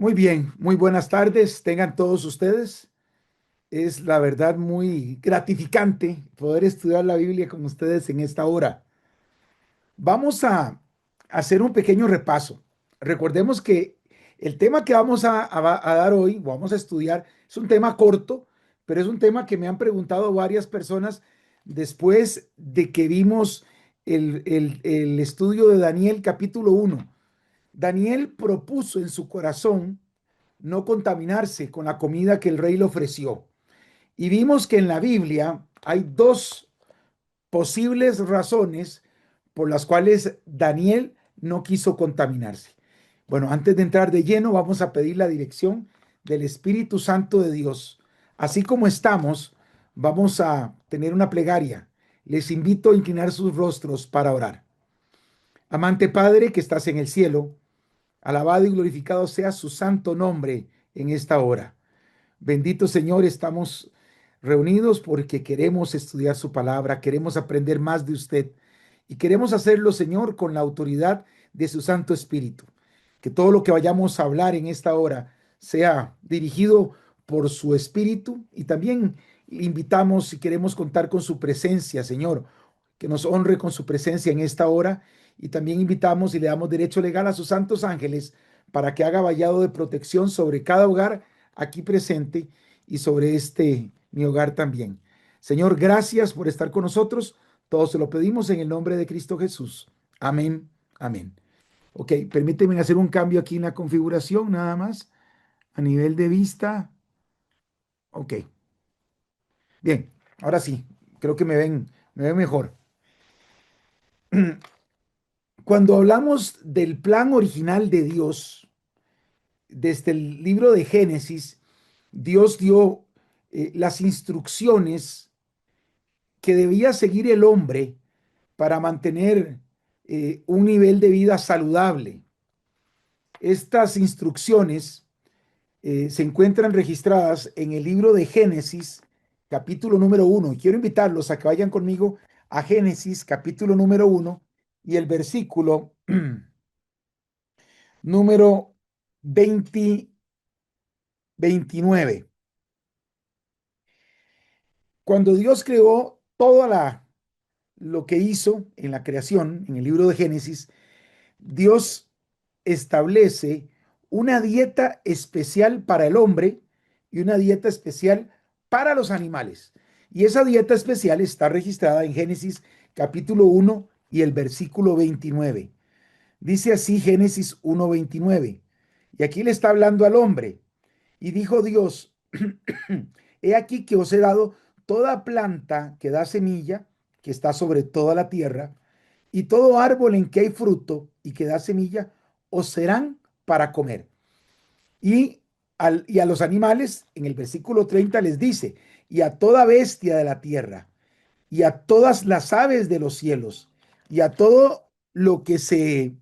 Muy bien, muy buenas tardes, tengan todos ustedes. Es la verdad muy gratificante poder estudiar la Biblia con ustedes en esta hora. Vamos a hacer un pequeño repaso. Recordemos que el tema que vamos a dar hoy, vamos a estudiar, es un tema corto, pero es un tema que me han preguntado varias personas después de que vimos el estudio de Daniel capítulo 1. Daniel propuso en su corazón no contaminarse con la comida que el rey le ofreció. Y vimos que en la Biblia hay dos posibles razones por las cuales Daniel no quiso contaminarse. Bueno, antes de entrar de lleno, vamos a pedir la dirección del Espíritu Santo de Dios. Así como estamos, vamos a tener una plegaria. Les invito a inclinar sus rostros para orar. Amante Padre que estás en el cielo, alabado y glorificado sea su santo nombre en esta hora. Bendito Señor, estamos reunidos porque queremos estudiar su palabra, queremos aprender más de usted y queremos hacerlo, Señor, con la autoridad de su Santo Espíritu. Que todo lo que vayamos a hablar en esta hora sea dirigido por su Espíritu y también invitamos y queremos contar con su presencia, Señor, que nos honre con su presencia en esta hora y también invitamos y le damos derecho legal a sus santos ángeles para que haga vallado de protección sobre cada hogar aquí presente y sobre mi hogar también. Señor, gracias por estar con nosotros. Todo se lo pedimos en el nombre de Cristo Jesús. Amén, amén. Ok, permíteme hacer un cambio aquí en la configuración, nada más, a nivel de vista. Ok, bien, ahora sí, creo que me ven mejor. Cuando hablamos del plan original de Dios, desde el libro de Génesis, Dios dio las instrucciones que debía seguir el hombre para mantener un nivel de vida saludable. Estas instrucciones se encuentran registradas en el libro de Génesis, capítulo número 1. Y quiero invitarlos a que vayan conmigo a Génesis, capítulo número 1 y el versículo número 20, 29. Cuando Dios creó lo que hizo en la creación, en el libro de Génesis, Dios establece una dieta especial para el hombre y una dieta especial para los animales. Y esa dieta especial está registrada en Génesis capítulo 1 y el versículo 29. Dice así Génesis 1:29. Y aquí le está hablando al hombre. Y dijo Dios, he aquí que os he dado toda planta que da semilla, que está sobre toda la tierra, y todo árbol en que hay fruto y que da semilla, os serán para comer. Y, y a los animales, en el versículo 30 les dice, y a toda bestia de la tierra, y a todas las aves de los cielos, y a todo lo que se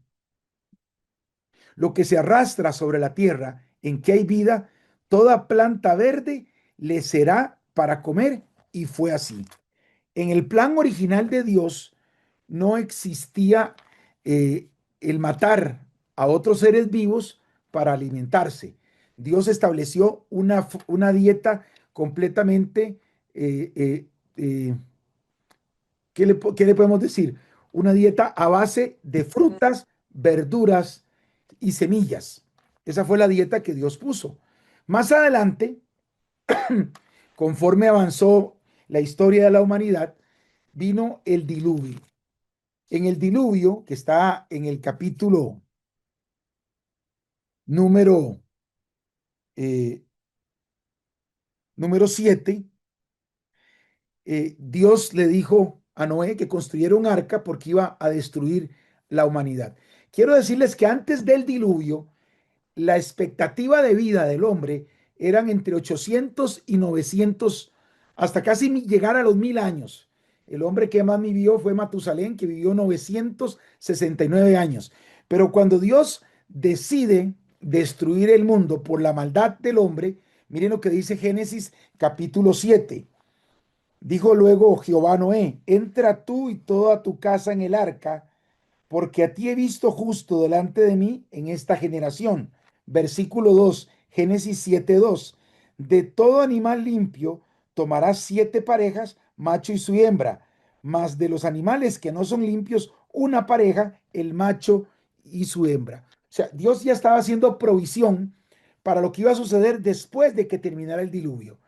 arrastra sobre la tierra, en que hay vida, toda planta verde le será para comer, y fue así. En el plan original de Dios no existía eh, el matar a otros seres vivos para alimentarse. Dios estableció una dieta completamente, eh, eh, eh, ¿qué le podemos decir? Una dieta a base de frutas, verduras y semillas. Esa fue la dieta que Dios puso. Más adelante, conforme avanzó la historia de la humanidad, vino el diluvio. En el diluvio, que está en el capítulo número, eh, número 7, Dios le dijo a Noé que construyera un arca porque iba a destruir la humanidad. Quiero decirles que antes del diluvio, la expectativa de vida del hombre eran entre 800 y 900, hasta casi llegar a los 1000 años. El hombre que más vivió fue Matusalén, que vivió 969 años. Pero cuando Dios decide destruir el mundo por la maldad del hombre, miren lo que dice Génesis capítulo 7. Dijo luego Jehová a Noé, entra tú y toda tu casa en el arca, porque a ti he visto justo delante de mí en esta generación. Versículo 2, Génesis 7:2. De todo animal limpio tomarás 7 parejas, macho y su hembra, mas de los animales que no son limpios, una pareja, el macho y su hembra. O sea, Dios ya estaba haciendo provisión para lo que iba a suceder después de que terminara el diluvio.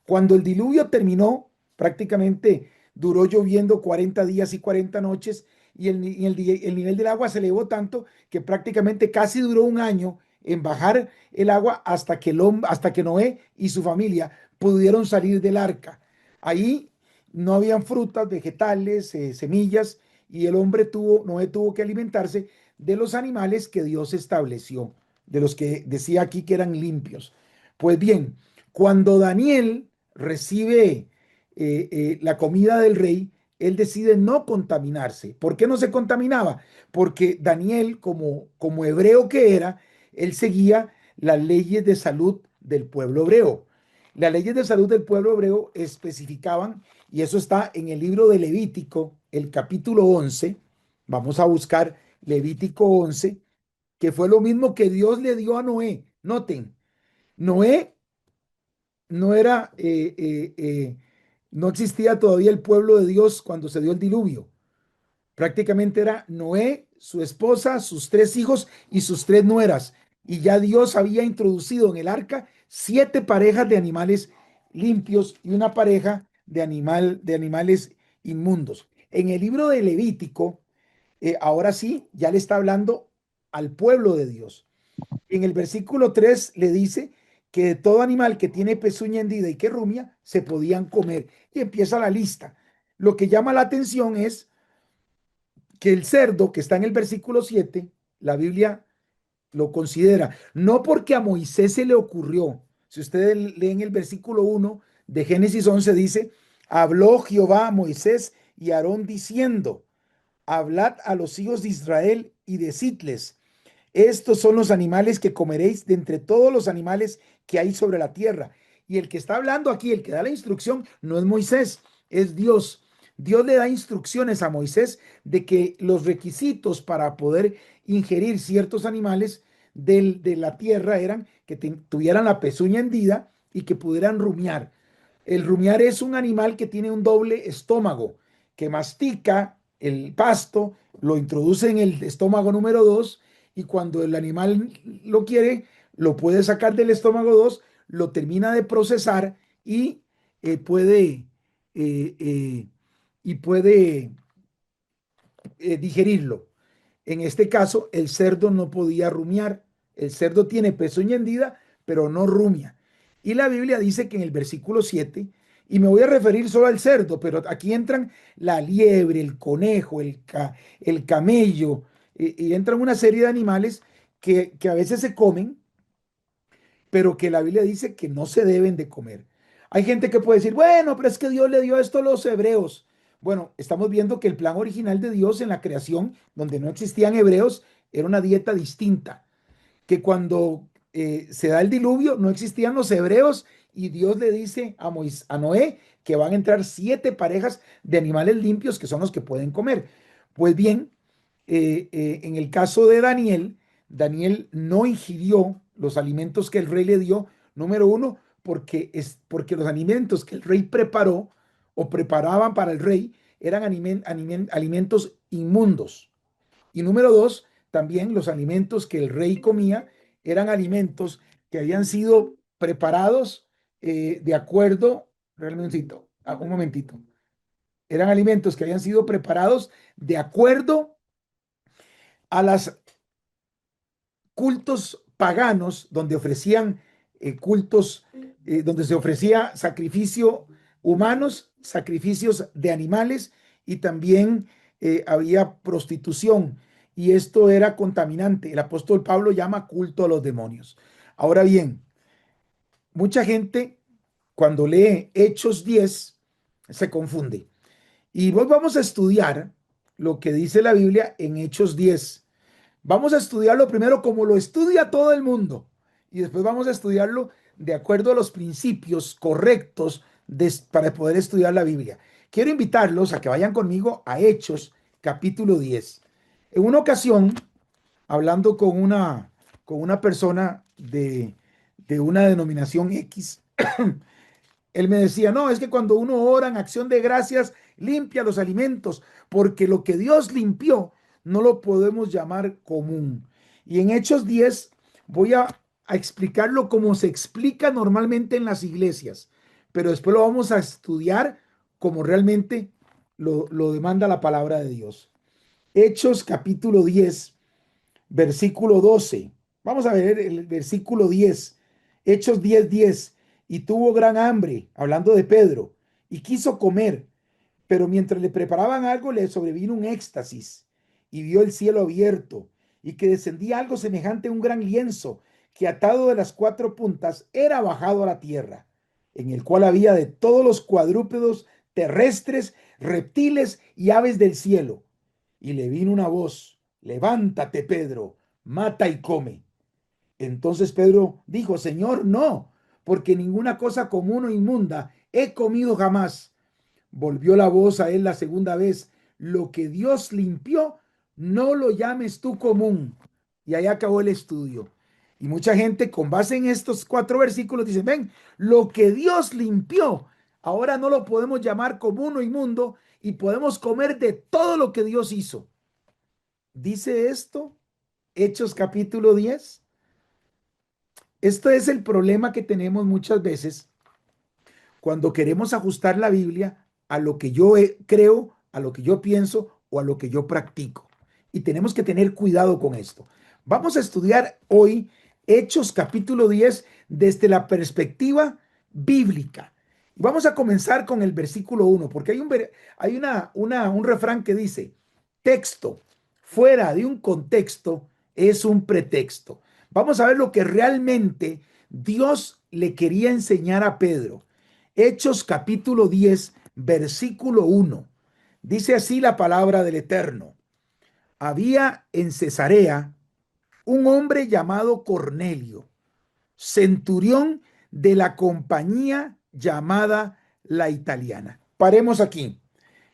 Cuando el diluvio terminó, prácticamente duró lloviendo 40 días y 40 noches y el nivel del agua se elevó tanto que prácticamente casi duró un año en bajar el agua hasta que Noé y su familia pudieron salir del arca. Ahí no habían frutas, vegetales, semillas, y Noé tuvo que alimentarse de los animales que Dios estableció, de los que decía aquí que eran limpios. Pues bien, cuando Daniel recibe la comida del rey, él decide no contaminarse. ¿Por qué no se contaminaba? Porque Daniel, como hebreo que era, él seguía las leyes de salud del pueblo hebreo. Las leyes de salud del pueblo hebreo especificaban, y eso está en el libro de Levítico, el capítulo 11. Vamos a buscar Levítico 11, que fue lo mismo que Dios le dio a Noé. Noten, Noé no era, no existía todavía el pueblo de Dios cuando se dio el diluvio. Prácticamente era Noé, su esposa, sus 3 hijos y sus 3 nueras. Y ya Dios había introducido en el arca 7 parejas de animales limpios y una pareja de animales inmundos. En el libro de Levítico, ahora sí, ya le está hablando al pueblo de Dios. En el versículo 3 le dice que de todo animal que tiene pezuña hendida y que rumia, se podían comer. Y empieza la lista. Lo que llama la atención es que el cerdo que está en el versículo 7, la Biblia lo considera, no porque a Moisés se le ocurrió. Si ustedes leen el versículo 1 de Génesis 11, dice, habló Jehová a Moisés y a Aarón diciendo, hablad a los hijos de Israel y decidles, estos son los animales que comeréis de entre todos los animales que hay sobre la tierra. Y el que está hablando aquí, el que da la instrucción, no es Moisés, es Dios. Dios le da instrucciones a Moisés de que los requisitos para poder ingerir ciertos animales de la tierra eran que tuvieran la pezuña hendida y que pudieran rumiar. El rumiar es un animal que tiene un doble estómago, que mastica el pasto, lo introduce en el estómago número 2 y cuando el animal lo quiere, lo puede sacar del estómago 2, lo termina de procesar y puede, eh, eh, y puede digerirlo. En este caso, el cerdo no podía rumiar. El cerdo tiene pezuña hendida, pero no rumia. Y la Biblia dice que en el versículo 7, y me voy a referir solo al cerdo, pero aquí entran la liebre, el conejo, el camello, y entran una serie de animales que a veces se comen, pero que la Biblia dice que no se deben de comer. Hay gente que puede decir, bueno, pero es que Dios le dio esto a los hebreos. Bueno, estamos viendo que el plan original de Dios en la creación, donde no existían hebreos, era una dieta distinta. Que cuando se da el diluvio, no existían los hebreos y Dios le dice a Noé que van a entrar 7 parejas de animales limpios que son los que pueden comer. Pues bien, en el caso de Daniel, Daniel no ingirió los alimentos que el rey le dio, número uno, porque los alimentos que el rey preparó o preparaban para el rey eran alimentos inmundos. Y número dos, también los alimentos que el rey comía eran alimentos que habían sido preparados de acuerdo, realmente un momentito, eran alimentos que habían sido preparados de acuerdo a los cultos paganos donde ofrecían cultos, donde se ofrecía sacrificio humanos, sacrificios de animales y también había prostitución y esto era contaminante. El apóstol Pablo llama culto a los demonios. Ahora bien, mucha gente cuando lee Hechos 10 se confunde. Y hoy vamos a estudiar lo que dice la Biblia en Hechos 10. Vamos a estudiarlo primero como lo estudia todo el mundo y después vamos a estudiarlo de acuerdo a los principios correctos para poder estudiar la Biblia. Quiero invitarlos a que vayan conmigo a Hechos capítulo 10. En una ocasión, hablando con una persona de una denominación X. Él me decía, no, es que cuando uno ora en acción de gracias, limpia los alimentos, porque lo que Dios limpió no lo podemos llamar común. Y en Hechos 10 voy a explicarlo como se explica normalmente en las iglesias, pero después lo vamos a estudiar como realmente lo demanda la palabra de Dios. Hechos capítulo 10 versículo 12. Vamos a ver el versículo 10. Hechos 10:10. Y tuvo gran hambre, hablando de Pedro, y quiso comer, pero mientras le preparaban algo, le sobrevino un éxtasis, y vio el cielo abierto, y que descendía algo semejante a un gran lienzo, que atado de las cuatro puntas era bajado a la tierra, en el cual había de todos los cuadrúpedos terrestres, reptiles y aves del cielo. Y le vino una voz: levántate, Pedro, mata y come. Entonces Pedro dijo: Señor, no, porque ninguna cosa común o inmunda he comido jamás. Volvió la voz a él la segunda vez: lo que Dios limpió, no lo llames tú común. Y ahí acabó el estudio. Y mucha gente con base en estos cuatro versículos dice: ven, lo que Dios limpió, ahora no lo podemos llamar común o inmundo y podemos comer de todo lo que Dios hizo. Dice esto Hechos capítulo 10. Esto es el problema que tenemos muchas veces cuando queremos ajustar la Biblia a lo que yo creo, a lo que yo pienso o a lo que yo practico. Y tenemos que tener cuidado con esto. Vamos a estudiar hoy Hechos capítulo 10 desde la perspectiva bíblica. Vamos a comenzar con el versículo 1, porque hay un refrán que dice: texto fuera de un contexto es un pretexto. Vamos a ver lo que realmente Dios le quería enseñar a Pedro. Hechos capítulo 10, versículo 1. Dice así la palabra del Eterno: había en Cesarea un hombre llamado Cornelio, centurión de la compañía llamada la Italiana. Paremos aquí.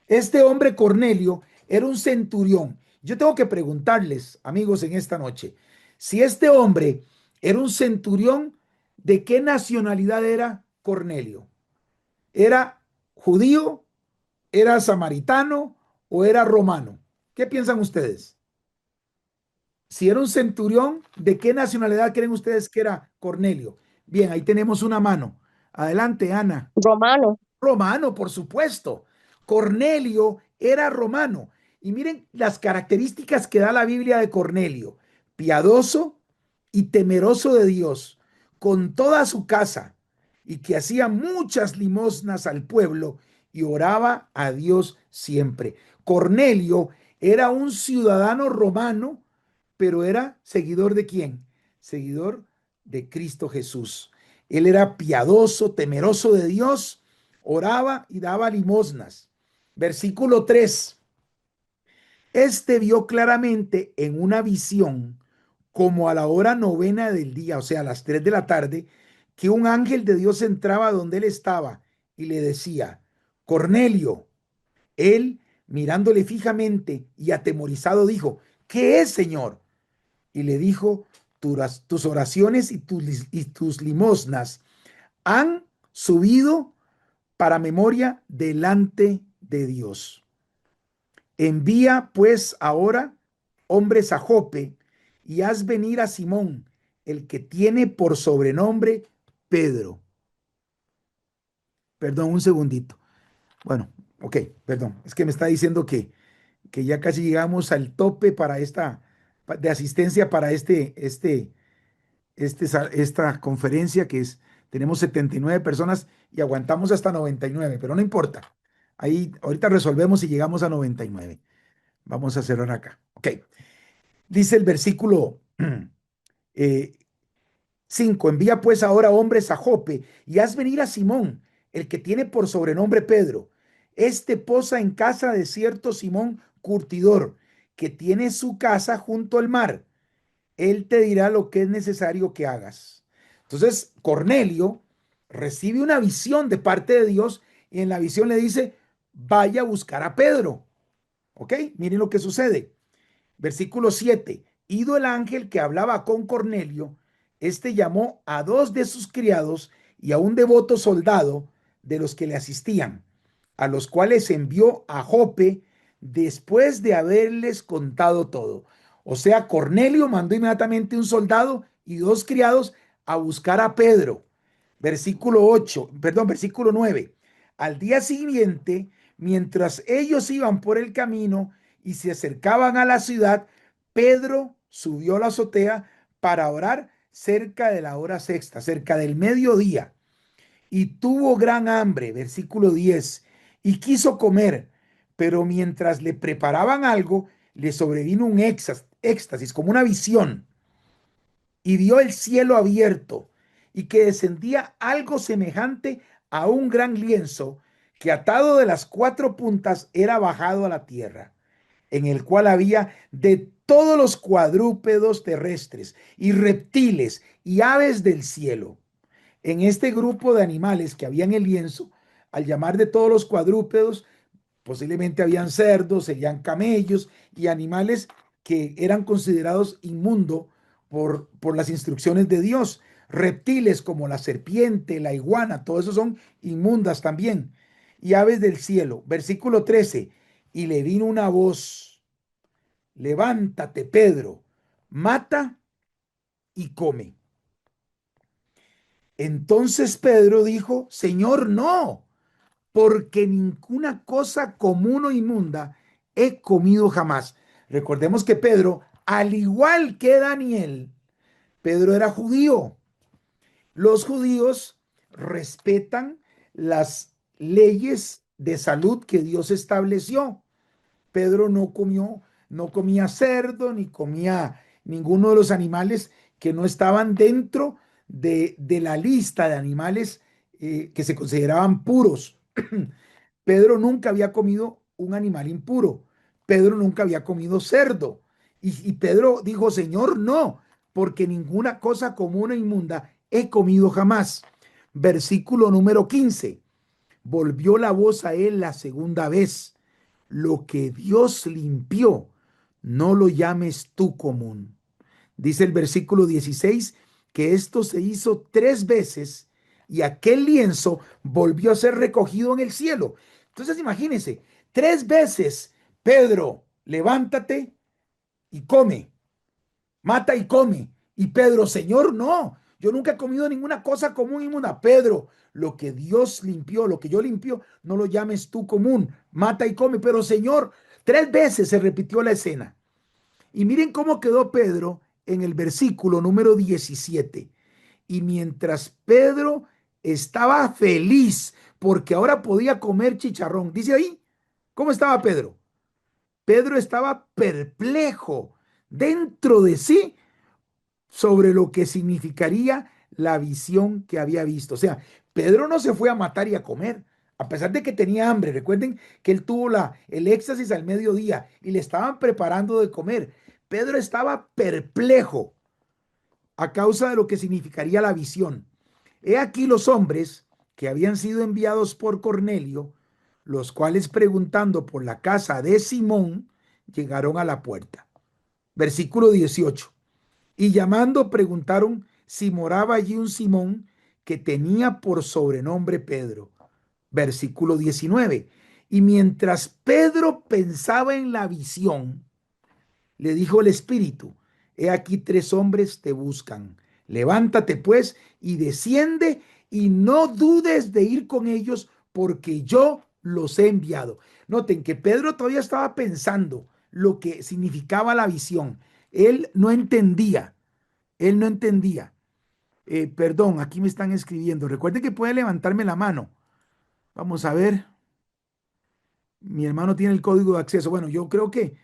Este hombre Cornelio era un centurión. Yo tengo que preguntarles, amigos, en esta noche, si este hombre era un centurión, ¿de qué nacionalidad era Cornelio? ¿Era judío, era samaritano o era romano? ¿Qué piensan ustedes? Si era un centurión, ¿de qué nacionalidad creen ustedes que era Cornelio? Bien, ahí tenemos una mano. Adelante, Ana. Romano. Romano, por supuesto. Cornelio era romano. Y miren las características que da la Biblia de Cornelio: piadoso y temeroso de Dios, con toda su casa, y que hacía muchas limosnas al pueblo y oraba a Dios siempre. Cornelio era un ciudadano romano, pero era seguidor ¿de quién? Seguidor de Cristo Jesús. Él era piadoso, temeroso de Dios, oraba y daba limosnas. Versículo 3. Este vio claramente en una visión, como a la hora novena del día, o sea, a las 3 de la tarde, que un ángel de Dios entraba donde él estaba y le decía: Cornelio. Él, mirándole fijamente y atemorizado, dijo: ¿qué es, Señor? Y le dijo: tus oraciones y tus limosnas han subido para memoria delante de Dios. Envía pues ahora hombres a Jope y haz venir a Simón, el que tiene por sobrenombre Pedro. Perdón, un segundito. Bueno, ok, perdón. Es que me está diciendo que ya casi llegamos al tope para de asistencia para esta conferencia tenemos 79 personas y aguantamos hasta 99, pero no importa. Ahí ahorita resolvemos y llegamos a 99. Vamos a cerrar acá. Ok. Dice el versículo eh, 5: envía pues ahora hombres a Jope y haz venir a Simón, el que tiene por sobrenombre Pedro. Este posa en casa de cierto Simón curtidor, que tiene su casa junto al mar. Él te dirá lo que es necesario que hagas. Entonces, Cornelio recibe una visión de parte de Dios y en la visión le dice: vaya a buscar a Pedro. ¿Ok? Miren lo que sucede. Versículo 7. Ido el ángel que hablaba con Cornelio, este llamó a dos de sus criados y a un devoto soldado de los que le asistían, a los cuales envió a Jope después de haberles contado todo. O sea, Cornelio mandó inmediatamente un soldado y dos criados a buscar a Pedro. Versículo 9. Al día siguiente, mientras ellos iban por el camino y se acercaban a la ciudad, Pedro subió a la azotea para orar cerca de la hora sexta, cerca del mediodía, y tuvo gran hambre, versículo 10, y quiso comer, pero mientras le preparaban algo, le sobrevino un éxtasis, como una visión, y vio el cielo abierto, y que descendía algo semejante a un gran lienzo, que atado de las cuatro puntas era bajado a la tierra, en el cual había de todos los cuadrúpedos terrestres y reptiles y aves del cielo. En este grupo de animales que había en el lienzo, al llamar de todos los cuadrúpedos, posiblemente habían cerdos, serían camellos y animales que eran considerados inmundos por las instrucciones de Dios. Reptiles como la serpiente, la iguana, todo eso son inmundas también. Y aves del cielo. Versículo 13. Y le vino una voz: levántate, Pedro, mata y come. Entonces Pedro dijo: Señor, no, porque ninguna cosa común o inmunda he comido jamás. Recordemos que Pedro, al igual que Daniel, Pedro era judío. Los judíos respetan las leyes de salud que Dios estableció. Pedro no comía cerdo, ni comía ninguno de los animales que no estaban dentro de la lista de animales que se consideraban puros. Pedro nunca había comido un animal impuro. Pedro nunca había comido cerdo. Y Pedro dijo: Señor, no, porque ninguna cosa común e inmunda he comido jamás. Versículo número 15. Volvió la voz a él la segunda vez: lo que Dios limpió, no lo llames tú común. Dice el versículo 16 que esto se hizo tres veces y aquel lienzo volvió a ser recogido en el cielo. Entonces imagínense, tres veces: Pedro, levántate y come, mata y come. Y Pedro: Señor, no, yo nunca he comido ninguna cosa común inmunda. Pedro: lo que Dios limpió, lo que yo limpio, no lo llames tú común, mata y come. Pero Señor, tres veces se repitió la escena. Y miren cómo quedó Pedro en el versículo número 17. Y mientras Pedro estaba feliz porque ahora podía comer chicharrón, dice ahí, ¿cómo estaba Pedro? Pedro estaba perplejo dentro de sí sobre lo que significaría la visión que había visto. O sea, Pedro no se fue a matar y a comer, a pesar de que tenía hambre. Recuerden que él tuvo el éxtasis al mediodía y le estaban preparando de comer. Pedro estaba perplejo a causa de lo que significaría la visión. He aquí los hombres que habían sido enviados por Cornelio, los cuales preguntando por la casa de Simón, llegaron a la puerta. Versículo 18. Y llamando preguntaron si moraba allí un Simón que tenía por sobrenombre Pedro. Versículo 19. Y mientras Pedro pensaba en la visión, le dijo el Espíritu: he aquí tres hombres te buscan. Levántate pues y desciende y no dudes de ir con ellos porque yo los he enviado. Noten que Pedro todavía estaba pensando lo que significaba la visión. Él no entendía. Él no entendía. Perdón, aquí me están escribiendo. Recuerde que puede levantarme la mano. Vamos a ver. Mi hermano tiene el código de acceso. Bueno, yo creo que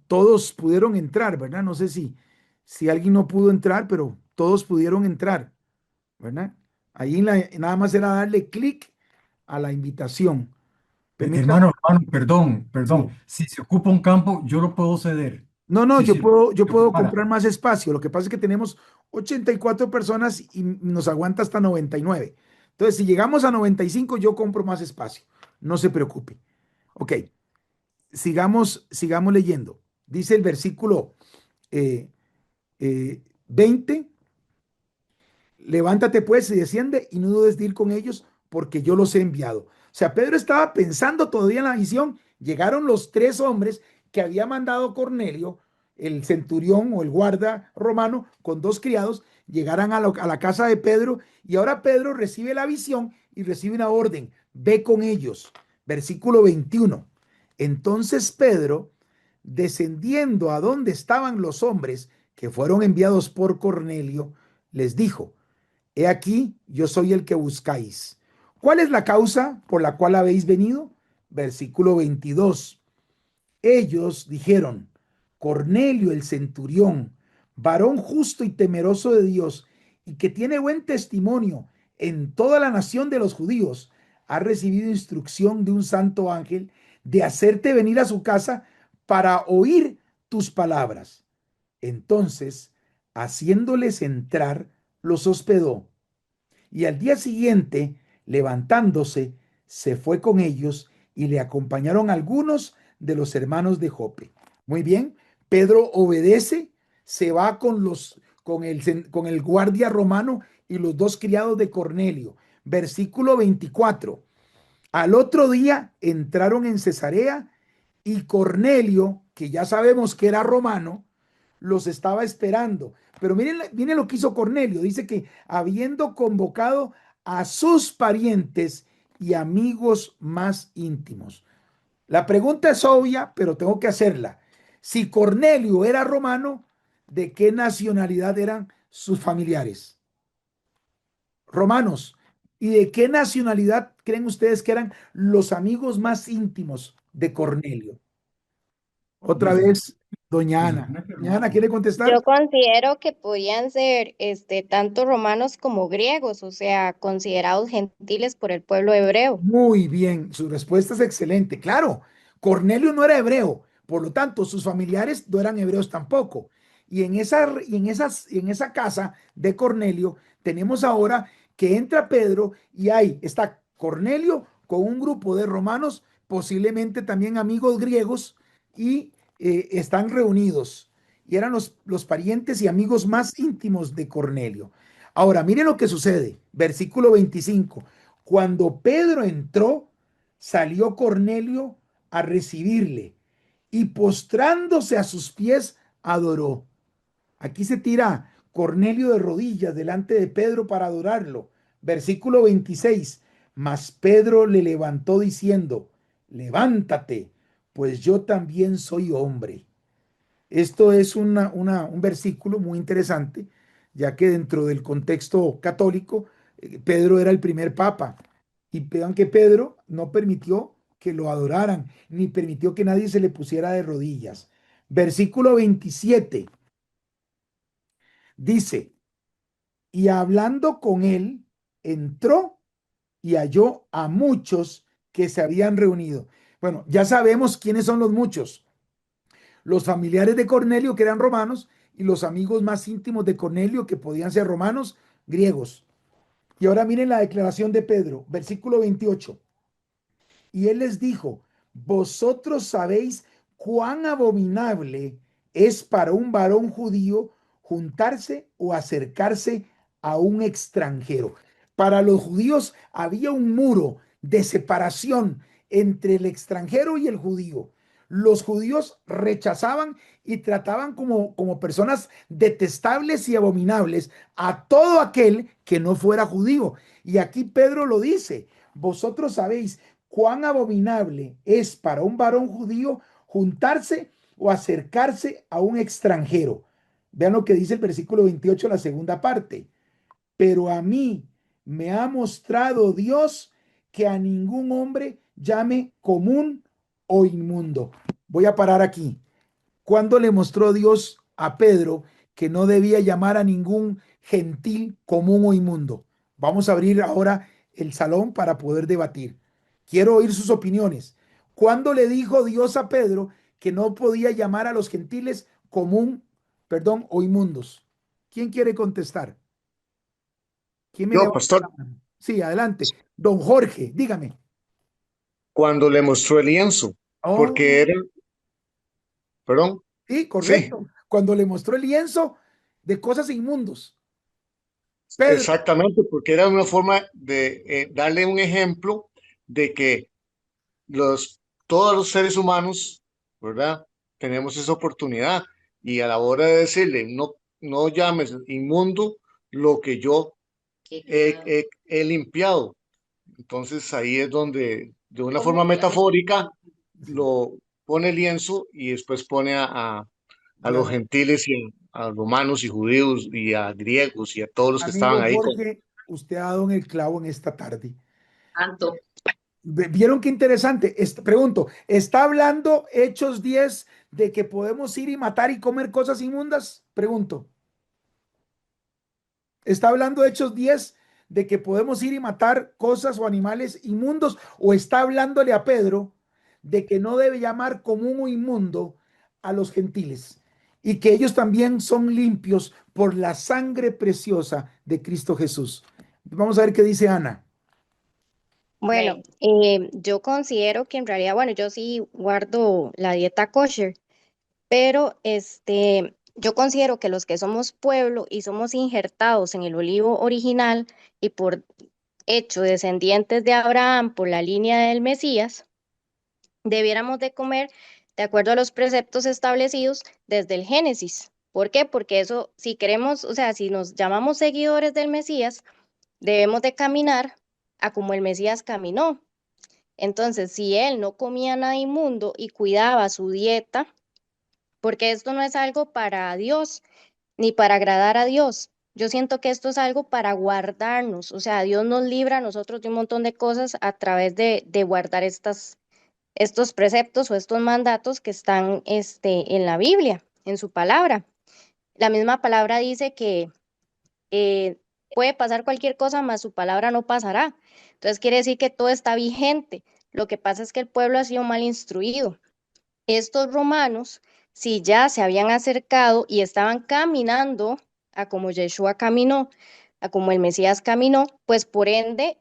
todos pudieron entrar, ¿verdad? No sé si alguien no pudo entrar, pero todos pudieron entrar, ¿verdad? Ahí nada más era darle clic a la invitación. Permítame. Hermano, perdón, Sí. perdón. Si se ocupa un campo, yo lo puedo ceder. No, no, Sí, yo sí, puedo, yo se puedo ocupara. comprar más espacio. Lo que pasa es que tenemos 84 personas y nos aguanta hasta 99. Entonces, si llegamos a 95, yo compro más espacio. No se preocupe. Ok, sigamos leyendo. Dice el versículo eh, 20, levántate pues y desciende y no dudes de ir con ellos porque yo los he enviado. O sea, Pedro estaba pensando todavía en la visión. Llegaron los tres hombres que había mandado Cornelio, el centurión o el guarda romano, con dos criados, llegaran a la casa de Pedro y ahora Pedro recibe la visión y recibe una orden. Ve con ellos. Versículo 21. Entonces Pedro, descendiendo a donde estaban los hombres que fueron enviados por Cornelio, les dijo: He aquí, yo soy el que buscáis. ¿Cuál es la causa por la cual habéis venido? Versículo 22. Ellos dijeron: Cornelio el centurión, varón justo y temeroso de Dios, y que tiene buen testimonio en toda la nación de los judíos, ha recibido instrucción de un santo ángel de hacerte venir a su casa para oír tus palabras. Entonces, haciéndoles entrar, los hospedó y al día siguiente, levantándose, se fue con ellos y le acompañaron algunos de los hermanos de Jope. Muy bien, Pedro obedece, se va con el guardia romano y los dos criados de Cornelio. Versículo 24. Al otro día entraron en Cesarea y Cornelio, que ya sabemos que era romano, los estaba esperando. Pero miren lo que hizo Cornelio. Dice que habiendo convocado a sus parientes y amigos más íntimos. La pregunta es obvia, pero tengo que hacerla. Si Cornelio era romano, ¿de qué nacionalidad eran sus familiares? Romanos. ¿Y de qué nacionalidad creen ustedes que eran los amigos más íntimos de Cornelio? Otra Pues vez, doña se Ana. supone que Doña Ana, hermano. ¿quiere contestar? Yo considero que podían ser tanto romanos como griegos, o sea, considerados gentiles por el pueblo hebreo. Muy bien, su respuesta es excelente. Claro, Cornelio no era hebreo, por lo tanto, sus familiares no eran hebreos tampoco. En esa casa de Cornelio tenemos ahora que entra Pedro y ahí está Cornelio con un grupo de romanos, posiblemente también amigos griegos, y están reunidos. Y eran los parientes y amigos más íntimos de Cornelio. Ahora, miren lo que sucede. Versículo 25. Cuando Pedro entró, salió Cornelio a recibirle y postrándose a sus pies, adoró. Aquí se tira Cornelio de rodillas delante de Pedro para adorarlo. Versículo 26. Mas Pedro le levantó diciendo: Levántate, pues yo también soy hombre. Esto es un versículo muy interesante, ya que dentro del contexto católico, Pedro era el primer papa. Y vean que Pedro no permitió que lo adoraran, ni permitió que nadie se le pusiera de rodillas. Versículo 27 dice: Y hablando con él, entró y halló a muchos que se habían reunido. Bueno, ya sabemos quiénes son los muchos: los familiares de Cornelio, que eran romanos, y los amigos más íntimos de Cornelio, que podían ser romanos, griegos. Y ahora miren la declaración de Pedro, versículo 28. Y él les dijo: Vosotros sabéis cuán abominable es para un varón judío juntarse o acercarse a un extranjero. Para los judíos había un muro de separación entre el extranjero y el judío. Los judíos rechazaban y trataban como personas detestables y abominables a todo aquel que no fuera judío. Y aquí Pedro lo dice: vosotros sabéis cuán abominable es para un varón judío juntarse o acercarse a un extranjero. Vean lo que dice el versículo 28, la segunda parte. Pero a mí me ha mostrado Dios que a ningún hombre llame común o inmundo. Voy a parar aquí. ¿Cuándo le mostró Dios a Pedro que no debía llamar a ningún gentil común o inmundo? Vamos a abrir ahora el salón para poder debatir. Quiero oír sus opiniones. ¿Cuándo le dijo Dios a Pedro que no podía llamar a los gentiles común, perdón, o inmundos? ¿Quién quiere contestar? ¿Quién me Yo, levanta la pastor, mano? Sí, adelante. Don Jorge, dígame. cuando le mostró el lienzo, porque Oh, era, perdón, sí, sí, correcto. cuando le mostró el lienzo de cosas inmundos. Pedro, Exactamente, porque era una forma de darle un ejemplo de que todos los seres humanos, ¿verdad? Tenemos esa oportunidad y a la hora de decirle, no, no llames inmundo lo que yo he limpiado. Entonces ahí es donde, de una forma metafórica, lo pone lienzo y después pone a los claro, gentiles y a romanos y judíos y a griegos y a todos los que estaban amigo ahí con... Jorge, usted ha dado en el clavo en esta tarde. ¿Vieron qué interesante? Pregunto, ¿está hablando Hechos 10 de que podemos ir y matar y comer cosas inmundas? Pregunto. ¿Está hablando Hechos 10 de que podemos ir y matar cosas o animales inmundos? ¿O está hablándole a Pedro de que no debe llamar común o inmundo a los gentiles y que ellos también son limpios por la sangre preciosa de Cristo Jesús? Vamos a ver qué dice Ana. Bueno, yo considero que en realidad, bueno, yo sí guardo la dieta kosher, pero yo considero que los que somos pueblo y somos injertados en el olivo original y por hecho descendientes de Abraham por la línea del Mesías, debiéramos de comer de acuerdo a los preceptos establecidos desde el Génesis. ¿Por qué? Porque eso, si queremos, o sea, si nos llamamos seguidores del Mesías, debemos de caminar a como el Mesías caminó. Entonces, si él no comía nada inmundo y cuidaba su dieta, porque esto no es algo para Dios ni para agradar a Dios. Yo siento que esto es algo para guardarnos, o sea, Dios nos libra a nosotros de un montón de cosas a través de guardar estos preceptos o estos mandatos que están en la Biblia, en su palabra. La misma palabra dice que eh, puede pasar cualquier cosa, mas su palabra no pasará. Entonces quiere decir que todo está vigente. Lo que pasa es que el pueblo ha sido mal instruido. Estos romanos, si ya se habían acercado y estaban caminando a como Yeshua caminó, a como el Mesías caminó, pues por ende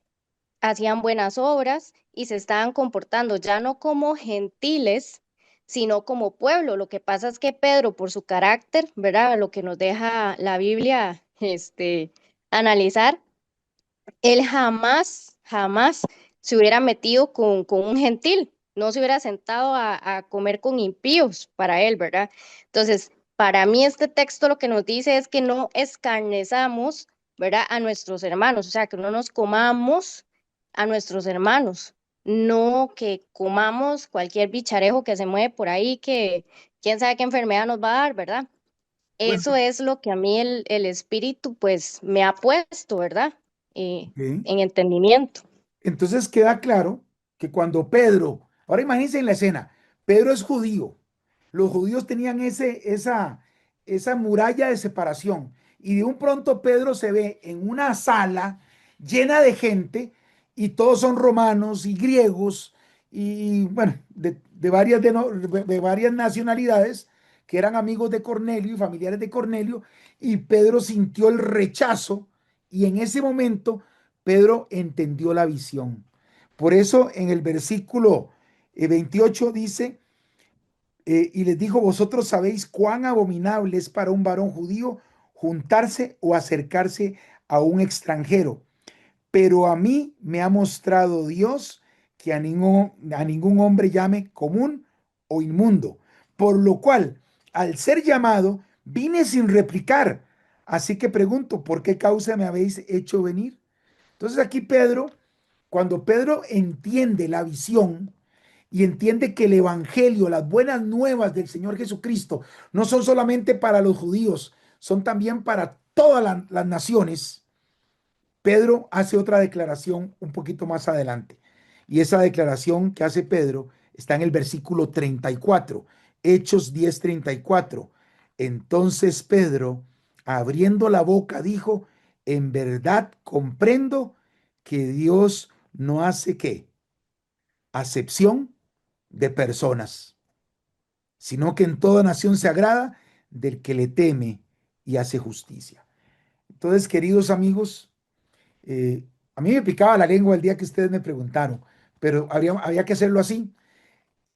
hacían buenas obras y se estaban comportando ya no como gentiles, sino como pueblo. Lo que pasa es que Pedro, por su carácter, ¿verdad? Lo que nos deja la Biblia, analizar, él jamás se hubiera metido con un gentil, no se hubiera sentado a comer con impíos para él, ¿verdad? Entonces, para mí este texto lo que nos dice es que no escarnezamos, ¿verdad? A nuestros hermanos, o sea, que no nos comamos a nuestros hermanos, no que comamos cualquier bicharejo que se mueve por ahí, que quién sabe qué enfermedad nos va a dar, ¿verdad? Bueno, Eso es lo que a mí el espíritu pues me ha puesto, ¿verdad? ok. En entendimiento. Entonces queda claro que cuando Pedro, ahora imagínense en la escena, Pedro es judío, los judíos tenían esa muralla de separación y de un pronto Pedro se ve en una sala llena de gente y todos son romanos y griegos y bueno, de varias nacionalidades que eran amigos de Cornelio y familiares de Cornelio y Pedro sintió el rechazo y en ese momento Pedro entendió la visión. Por eso en el versículo 28 dice, y les dijo, vosotros sabéis cuán abominable es para un varón judío juntarse o acercarse a un extranjero, pero a mí me ha mostrado Dios que a ningún hombre llame común o inmundo, por lo cual, al ser llamado, vine sin replicar. Así que pregunto, ¿por qué causa me habéis hecho venir? Entonces aquí Pedro, cuando Pedro entiende la visión y entiende que el Evangelio, las buenas nuevas del Señor Jesucristo, no son solamente para los judíos, son también para todas las naciones, Pedro hace otra declaración un poquito más adelante. Y esa declaración que hace Pedro está en el versículo 34, Hechos 10:34. Entonces Pedro, abriendo la boca, dijo, en verdad comprendo que Dios no hace qué, acepción de personas, sino que en toda nación se agrada del que le teme y hace justicia. Entonces, queridos amigos, a mí me picaba la lengua el día que ustedes me preguntaron, pero había que hacerlo así.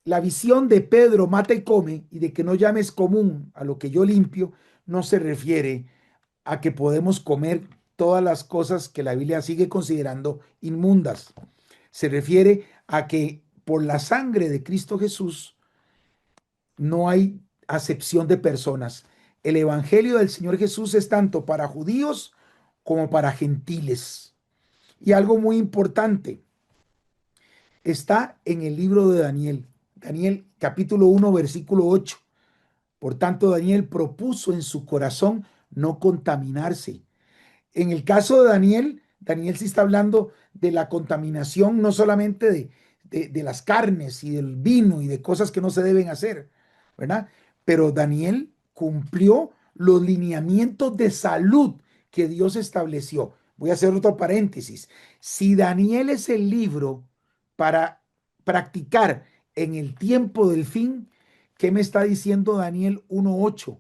la visión de Pedro mata y come y de que no llames común a lo que yo limpio, no se refiere a que podemos comer todas las cosas que la Biblia sigue considerando inmundas. Se refiere a que por la sangre de Cristo Jesús no hay acepción de personas. El evangelio del Señor Jesús es tanto para judíos como para gentiles. Y algo muy importante está en el libro de Daniel. Daniel capítulo 1 versículo 8. Por tanto, Daniel propuso en su corazón no contaminarse. En el caso de Daniel, Daniel sí está hablando de la contaminación, no solamente de las carnes y del vino y de cosas que no se deben hacer, ¿verdad? Pero Daniel cumplió los lineamientos de salud que Dios estableció. Voy a hacer otro paréntesis. Si Daniel es el libro para practicar en el tiempo del fin, ¿qué me está diciendo Daniel 1:8?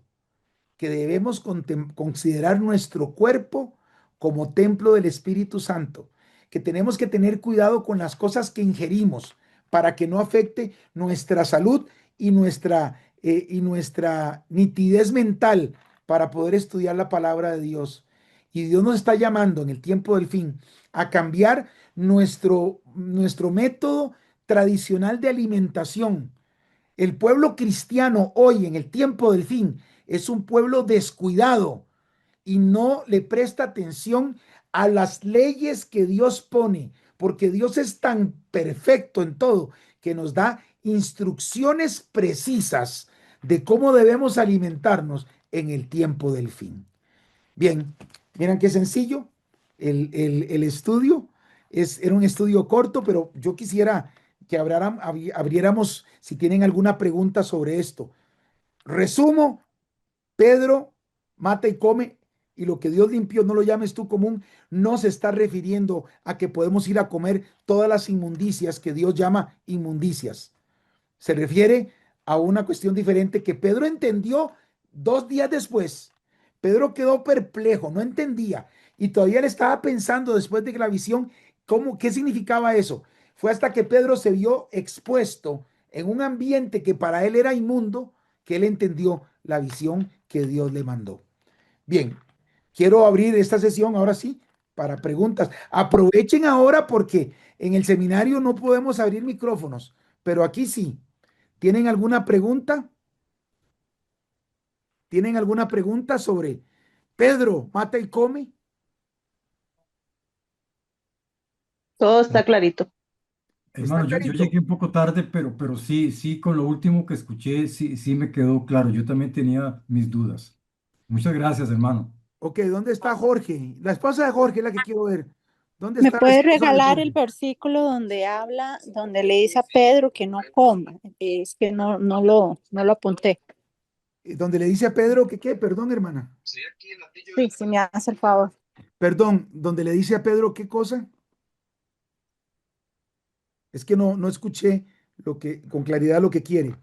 Que debemos considerar nuestro cuerpo como templo del Espíritu Santo, que tenemos que tener cuidado con las cosas que ingerimos para que no afecte nuestra salud y nuestra nitidez mental para poder estudiar la palabra de Dios. Y Dios nos está llamando en el tiempo del fin a cambiar nuestro método tradicional de alimentación. El pueblo cristiano hoy en el tiempo del fin es un pueblo descuidado y no le presta atención a las leyes que Dios pone, porque Dios es tan perfecto en todo que nos da instrucciones precisas de cómo debemos alimentarnos en el tiempo del fin. Bien, miren qué sencillo el estudio. Era un estudio corto, pero yo quisiera que abriéramos si tienen alguna pregunta sobre esto. Resumo, Pedro mata y come, y lo que Dios limpió no lo llames tú común, no se está refiriendo a que podemos ir a comer todas las inmundicias que Dios llama inmundicias. Se refiere a una cuestión diferente que Pedro entendió 2 días después. Pedro quedó perplejo, no entendía, y todavía le estaba pensando después de la visión, qué significaba eso. Fue hasta que Pedro se vio expuesto en un ambiente que para él era inmundo, que él entendió la visión que Dios le mandó. Bien, quiero abrir esta sesión ahora sí para preguntas. Aprovechen ahora porque en el seminario no podemos abrir micrófonos, pero aquí sí. ¿Tienen alguna pregunta? ¿Tienen alguna pregunta sobre Pedro mata y come? Todo está clarito. ¿Está Hermano, yo clarito? llegué un poco tarde, pero sí, con lo último que escuché, sí me quedó claro. Yo también tenía mis dudas. Muchas gracias, hermano. Ok, ¿dónde está Jorge? La esposa de Jorge es la que quiero ver. ¿Dónde ¿Me está la puede esposa de regalar el Jorge? versículo donde habla, donde le dice a Pedro que no coma? Es que no lo apunté. Donde le dice a Pedro que qué, perdón, hermana. Sí, si me hace el favor. Perdón, donde le dice a Pedro qué cosa. Es que no escuché con claridad lo que quiere.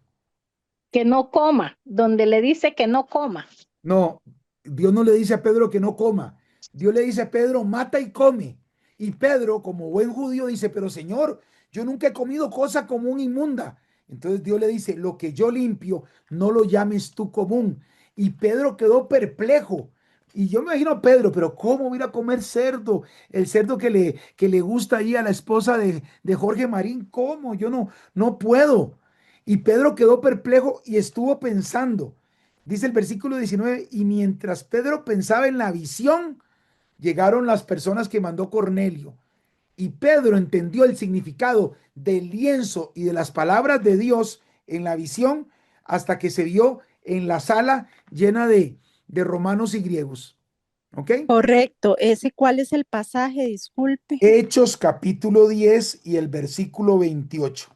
Que no coma, donde le dice que no coma. No, Dios no le dice a Pedro que no coma. Dios le dice a Pedro, mata y come. Y Pedro, como buen judío, dice, pero Señor, yo nunca he comido cosa común inmunda. Entonces Dios le dice, lo que yo limpio, no lo llames tú común. Y Pedro quedó perplejo. Y yo me imagino a Pedro, pero ¿cómo voy a ir a comer cerdo? El cerdo que le gusta ahí a la esposa de Jorge Marín, ¿cómo? Yo no puedo. Y Pedro quedó perplejo y estuvo pensando. Dice el versículo 19, y mientras Pedro pensaba en la visión, llegaron las personas que mandó Cornelio. Y Pedro entendió el significado del lienzo y de las palabras de Dios en la visión hasta que se vio en la sala llena de romanos y griegos. ¿Ok? Correcto. ¿Cuál es el pasaje? Disculpe. Hechos capítulo 10 y el versículo 28.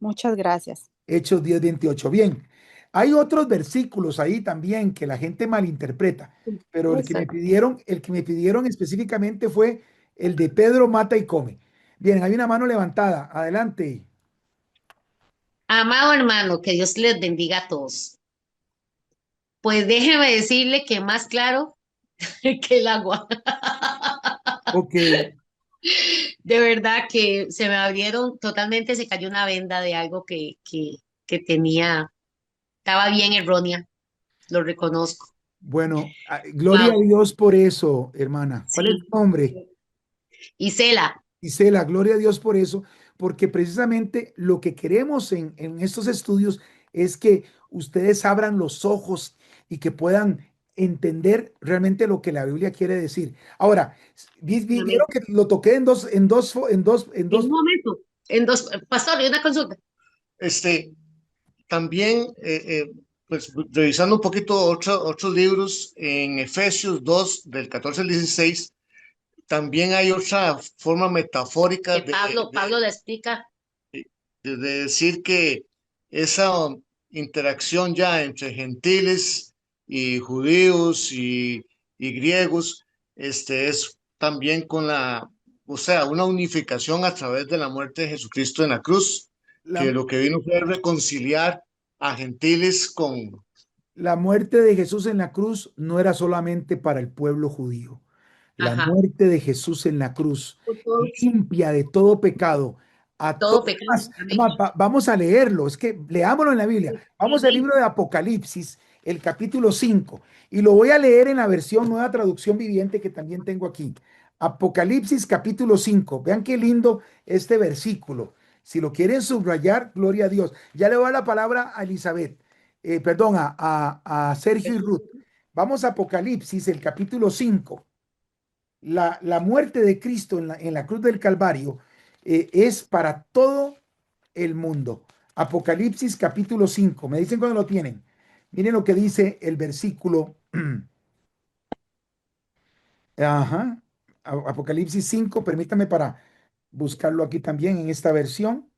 Muchas gracias. Hechos 10, 28. Bien, hay otros versículos ahí también que la gente malinterpreta, pero el que me pidieron específicamente fue el de Pedro mata y come. Bien, hay una mano levantada. Adelante. Amado hermano, que Dios les bendiga a todos. Pues déjeme decirle que más claro que el agua. Ok, De verdad que se me abrieron totalmente, se cayó una venda de algo que tenía, estaba bien errónea, lo reconozco. Bueno, gloria a Wow, Dios por eso, hermana. ¿Cuál es sí. tu nombre? Isela, Isela, gloria a Dios por eso, porque precisamente lo que queremos en estos estudios es que ustedes abran los ojos y que puedan entender realmente lo que la Biblia quiere decir. Ahora, vieron amén. que lo toqué en En dos. un momento, pastor, hay una consulta. Este, también, pues revisando un poquito otros libros, en Efesios 2, del 14 al 16, también hay otra forma metafórica Que Pablo le explica. de decir que esa interacción ya entre gentiles y judíos y griegos, es también con o sea, una unificación a través de la muerte de Jesucristo en la cruz, que La, lo que vino fue reconciliar a gentiles con... la muerte de Jesús en la cruz no era solamente para el pueblo judío. La Ajá. muerte de Jesús en la cruz Todo, limpia de todo pecado a todo todos. pecado. Es Amén. más, vamos a leerlo, es que leámoslo en la Biblia. Vamos al Amén. libro de Apocalipsis, el capítulo 5, y lo voy a leer en la versión Nueva Traducción Viviente que también tengo aquí. Apocalipsis capítulo 5. Vean qué lindo este versículo. Si lo quieren subrayar, gloria a Dios. Ya le doy la palabra a Elizabeth, perdón, a Sergio y Ruth. Vamos a Apocalipsis, el capítulo 5. La muerte de Cristo en la cruz del Calvario es para todo el mundo. Apocalipsis capítulo 5. Me dicen cuando lo tienen. Miren lo que dice el versículo. Ajá. Apocalipsis 5. Permítame para buscarlo aquí también en esta versión.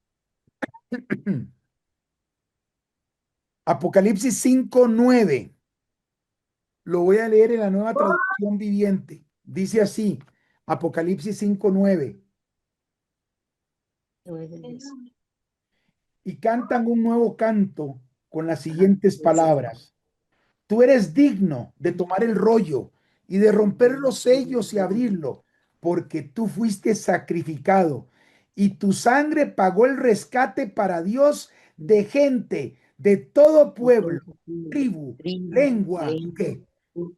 Apocalipsis 5:9. Lo voy a leer en la nueva traducción viviente. Dice así, Apocalipsis 5:9. Y cantan un nuevo canto con las siguientes palabras. Tú eres digno de tomar el rollo y de romper los sellos y abrirlo, porque tú fuiste sacrificado y tu sangre pagó el rescate para Dios de gente de todo pueblo, tribu, lengua y qué,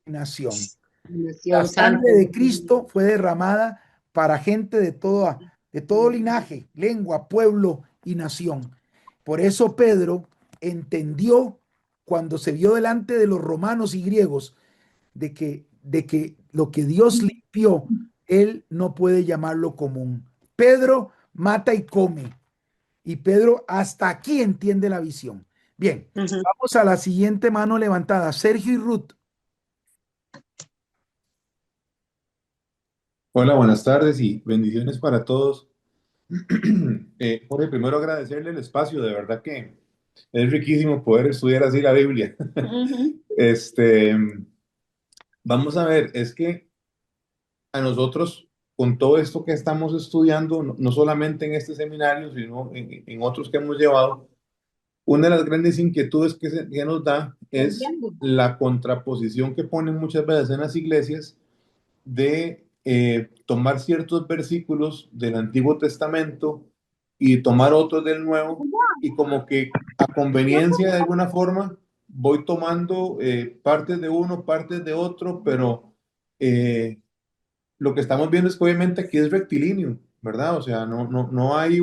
nación. La Nación sangre Santa. de Cristo fue derramada para gente de todo linaje, lengua, pueblo y nación. Por eso Pedro entendió cuando se vio delante de los romanos y griegos de que lo que Dios limpió, él no puede llamarlo común. Pedro mata y come. Y Pedro hasta aquí entiende la visión. Bien, Ujú. vamos a la siguiente mano levantada. Sergio y Ruth. Hola, buenas tardes y bendiciones para todos. Jorge, primero agradecerle el espacio, de verdad que es riquísimo poder estudiar así la Biblia. Ujú. Este, vamos a ver, es que a nosotros, con todo esto que estamos estudiando, no solamente en este seminario, sino en otros que hemos llevado, una de las grandes inquietudes que nos da es la contraposición que ponen muchas veces en las iglesias de tomar ciertos versículos del Antiguo Testamento y tomar otros del Nuevo, y como que a conveniencia de alguna forma voy tomando partes de uno, partes de otro, pero eh, lo que estamos viendo es que obviamente aquí es rectilíneo, ¿verdad? O sea, no hay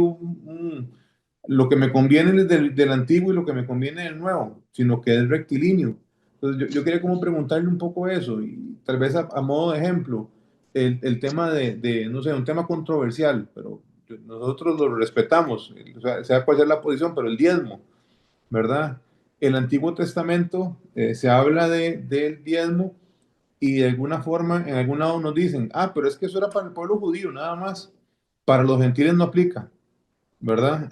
lo que me conviene es del antiguo y lo que me conviene del nuevo, sino que es rectilíneo. Entonces yo quería como preguntarle un poco eso, y tal vez a modo de ejemplo, el tema no sé, un tema controversial, pero nosotros lo respetamos, o sea cuál sea la posición, pero el diezmo, ¿verdad? El Antiguo Testamento se habla del diezmo, y de alguna forma, en algún lado nos dicen, pero es que eso era para el pueblo judío, nada más. Para los gentiles no aplica, ¿verdad?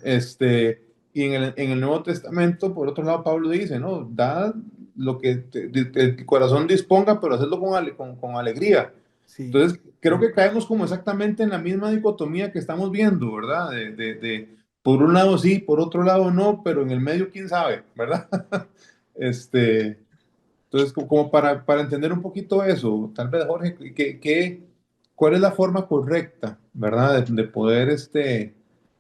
Y en el Nuevo Testamento, por otro lado, Pablo dice, no, da lo que el corazón disponga, pero hacerlo con alegría. Sí. Entonces, creo que caemos como exactamente en la misma dicotomía que estamos viendo, ¿verdad? Por un lado sí, por otro lado no, pero en el medio quién sabe, ¿verdad? Entonces, como para entender un poquito eso, tal vez, Jorge, ¿cuál es la forma correcta, verdad, de poder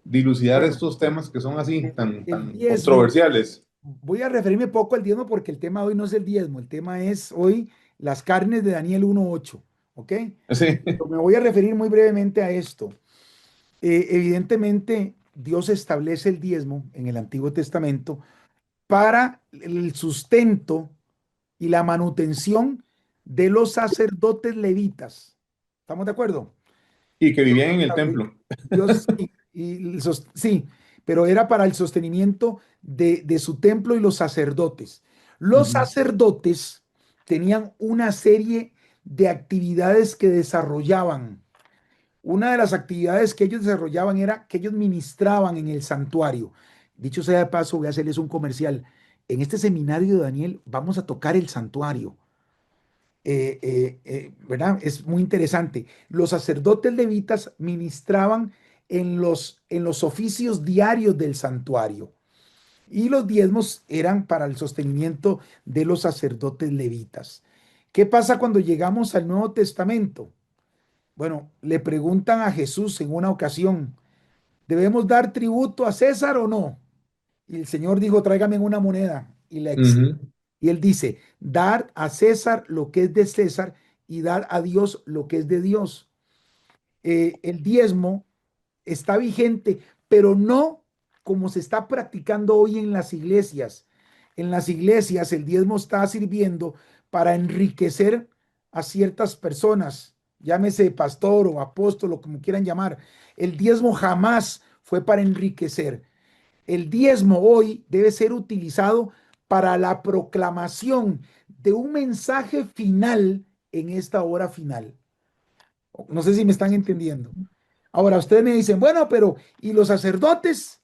dilucidar Bueno, estos temas que son así el tan diezmo, controversiales? voy a referirme poco al diezmo porque el tema hoy no es el diezmo, el tema es hoy las carnes de Daniel 1:8, ¿ok? Sí. Pero me voy a referir muy brevemente a esto. Evidentemente, Dios establece el diezmo en el Antiguo Testamento para el sustento y la manutención de los sacerdotes levitas. ¿Estamos de acuerdo? Y que Dios, vivían en el estable- templo. Dios sí, sí, pero era para el sostenimiento de su templo y los sacerdotes. Los Ujú. sacerdotes tenían una serie de actividades que desarrollaban. Una de las actividades que ellos desarrollaban era que ellos ministraban en el santuario. Dicho sea de paso, voy a hacerles un comercial. En este seminario de Daniel vamos a tocar el santuario. ¿Verdad? Es muy interesante. Los sacerdotes levitas ministraban en los oficios diarios del santuario y los diezmos eran para el sostenimiento de los sacerdotes levitas. ¿Qué pasa cuando llegamos al Nuevo Testamento? Bueno, le preguntan a Jesús en una ocasión, ¿debemos dar tributo a César o no? Y el Señor dijo, tráigame una moneda y la exhibe. Ujú. Y él dice, dar a César lo que es de César y dar a Dios lo que es de Dios. El diezmo está vigente, pero no como se está practicando hoy en las iglesias. En las iglesias el diezmo está sirviendo para enriquecer a ciertas personas, llámese pastor o apóstol o como quieran llamar. El diezmo jamás fue para enriquecer. El diezmo hoy debe ser utilizado para la proclamación de un mensaje final en esta hora final. No sé si me están entendiendo. Ahora, ustedes me dicen, bueno, pero ¿y los sacerdotes?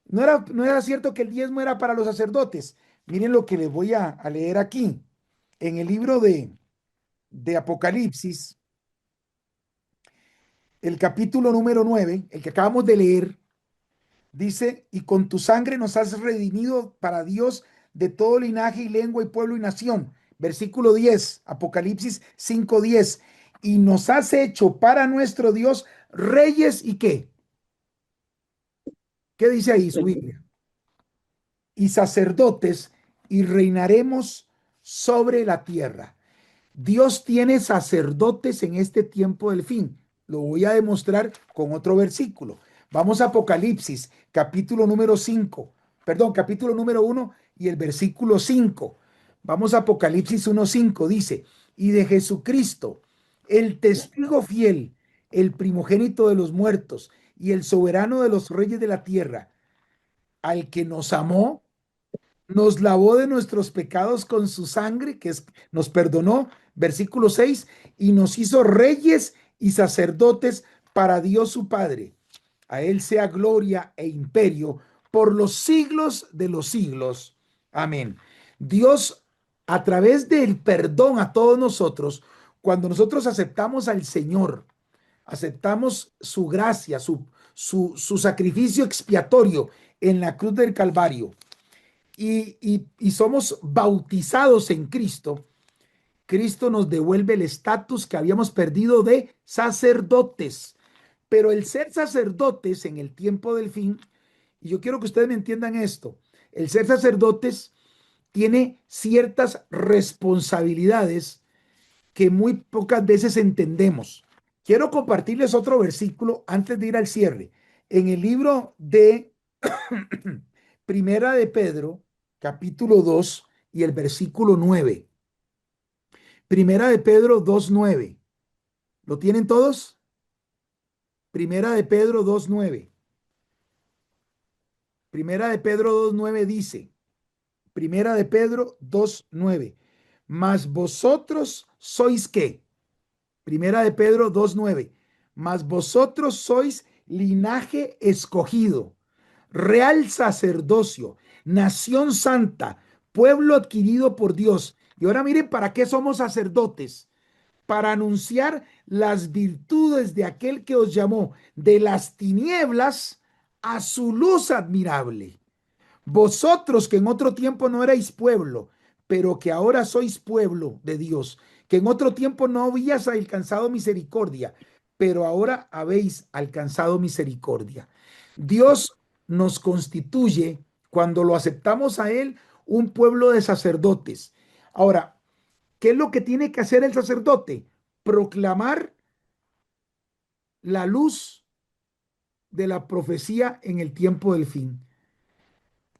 ¿No era cierto que el diezmo era para los sacerdotes? Miren lo que les voy a leer aquí. En el libro de Apocalipsis, el capítulo número 9, el que acabamos de leer, dice, y con tu sangre nos has redimido para Dios de todo linaje y lengua y pueblo y nación. Versículo 10, Apocalipsis 5:10. Y nos has hecho para nuestro Dios reyes y qué. ¿Qué dice ahí su Biblia? Y sacerdotes y reinaremos sobre la tierra. Dios tiene sacerdotes en este tiempo del fin. Lo voy a demostrar con otro versículo. Vamos a Apocalipsis, capítulo número 5, perdón, capítulo número 1 y el versículo 5. Vamos a Apocalipsis 1:5, dice, y de Jesucristo, el testigo fiel, el primogénito de los muertos y el soberano de los reyes de la tierra, al que nos amó, nos lavó de nuestros pecados con su sangre, nos perdonó, versículo 6, y nos hizo reyes y sacerdotes para Dios su Padre. A él sea gloria e imperio por los siglos de los siglos. Amén. Dios, a través del perdón a todos nosotros, cuando nosotros aceptamos al Señor, aceptamos su gracia, su sacrificio expiatorio en la cruz del Calvario, y somos bautizados en Cristo, Cristo nos devuelve el estatus que habíamos perdido de sacerdotes. Pero el ser sacerdotes en el tiempo del fin, y yo quiero que ustedes me entiendan esto, el ser sacerdotes tiene ciertas responsabilidades que muy pocas veces entendemos. Quiero compartirles otro versículo antes de ir al cierre. En el libro de Primera de Pedro, capítulo 2 y el versículo 9. Primera de Pedro 2:9. ¿Lo tienen todos? Primera de Pedro 2:9. Primera de Pedro 2:9 dice, Primera de Pedro 2:9. Mas vosotros sois qué? Primera de Pedro 2:9. Mas vosotros sois linaje escogido, real sacerdocio, nación santa, pueblo adquirido por Dios. Y ahora miren, ¿para qué somos sacerdotes? Para anunciar las virtudes de aquel que os llamó de las tinieblas a su luz admirable. Vosotros que en otro tiempo no erais pueblo, pero que ahora sois pueblo de Dios, que en otro tiempo no habías alcanzado misericordia, pero ahora habéis alcanzado misericordia. Dios nos constituye, cuando lo aceptamos a Él, un pueblo de sacerdotes. Ahora, ¿qué es lo que tiene que hacer el sacerdote? Proclamar la luz de la profecía en el tiempo del fin.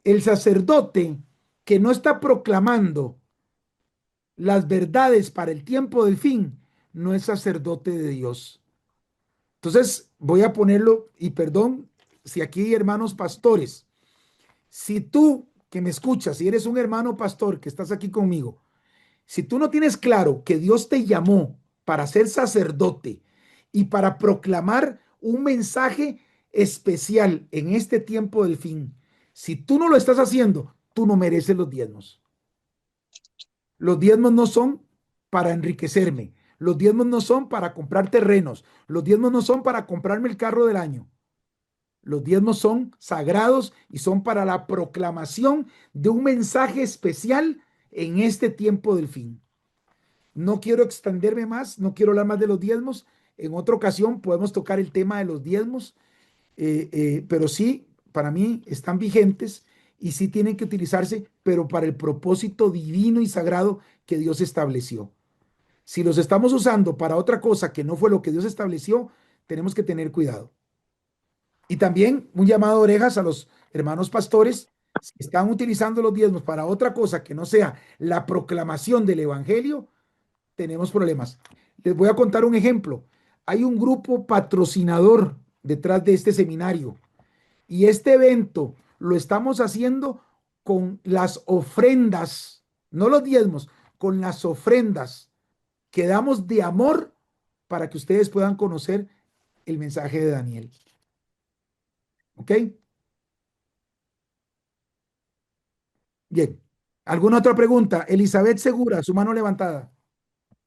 El sacerdote que no está proclamando las verdades para el tiempo del fin no es sacerdote de Dios. Entonces, voy a ponerlo, y perdón si aquí hay hermanos pastores, si tú que me escuchas, si eres un hermano pastor que estás aquí conmigo, si tú no tienes claro que Dios te llamó para ser sacerdote y para proclamar un mensaje especial en este tiempo del fin, si tú no lo estás haciendo, tú no mereces los diezmos. Los diezmos no son para enriquecerme. Los diezmos no son para comprar terrenos. Los diezmos no son para comprarme el carro del año. Los diezmos son sagrados y son para la proclamación de un mensaje especial en este tiempo del fin. No quiero extenderme más, no quiero hablar más de los diezmos. En otra ocasión podemos tocar el tema de los diezmos, pero sí, para mí están vigentes y sí tienen que utilizarse, pero para el propósito divino y sagrado que Dios estableció. Si los estamos usando para otra cosa que no fue lo que Dios estableció, tenemos que tener cuidado. Y también un llamado de orejas a los hermanos pastores, si están utilizando los diezmos para otra cosa que no sea la proclamación del evangelio, tenemos problemas. Les voy a contar un ejemplo. Hay un grupo patrocinador detrás de este seminario y este evento lo estamos haciendo con las ofrendas, no los diezmos, con las ofrendas que damos de amor para que ustedes puedan conocer el mensaje de Daniel. ¿Ok? Bien. ¿Alguna otra pregunta? Elizabeth Segura, su mano levantada.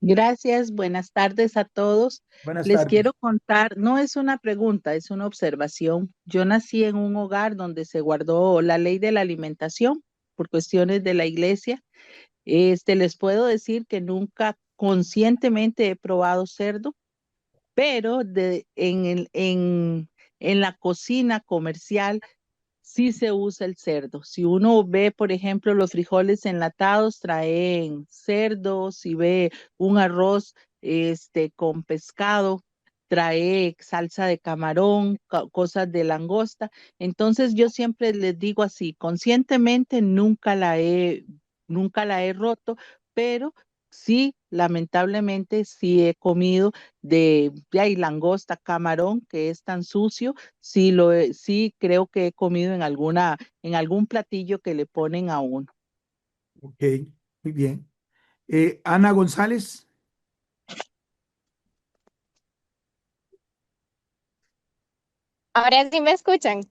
Gracias, buenas tardes a todos. Buenas Les tardes. quiero contar, no es una pregunta, es una observación. Yo nací en un hogar donde se guardó la ley de la alimentación por cuestiones de la iglesia. Les puedo decir que nunca conscientemente he probado cerdo, pero en la cocina comercial sí se usa el cerdo. Si uno ve, por ejemplo, los frijoles enlatados traen cerdo, si ve un arroz con pescado, trae salsa de camarón, cosas de langosta. Entonces yo siempre les digo así, conscientemente nunca la he roto, pero sí, lamentablemente sí he comido de langosta, camarón, que es tan sucio. Sí, creo que he comido en algún platillo que le ponen a uno. Ok, muy bien. Ana González, Ahora sí me escuchan.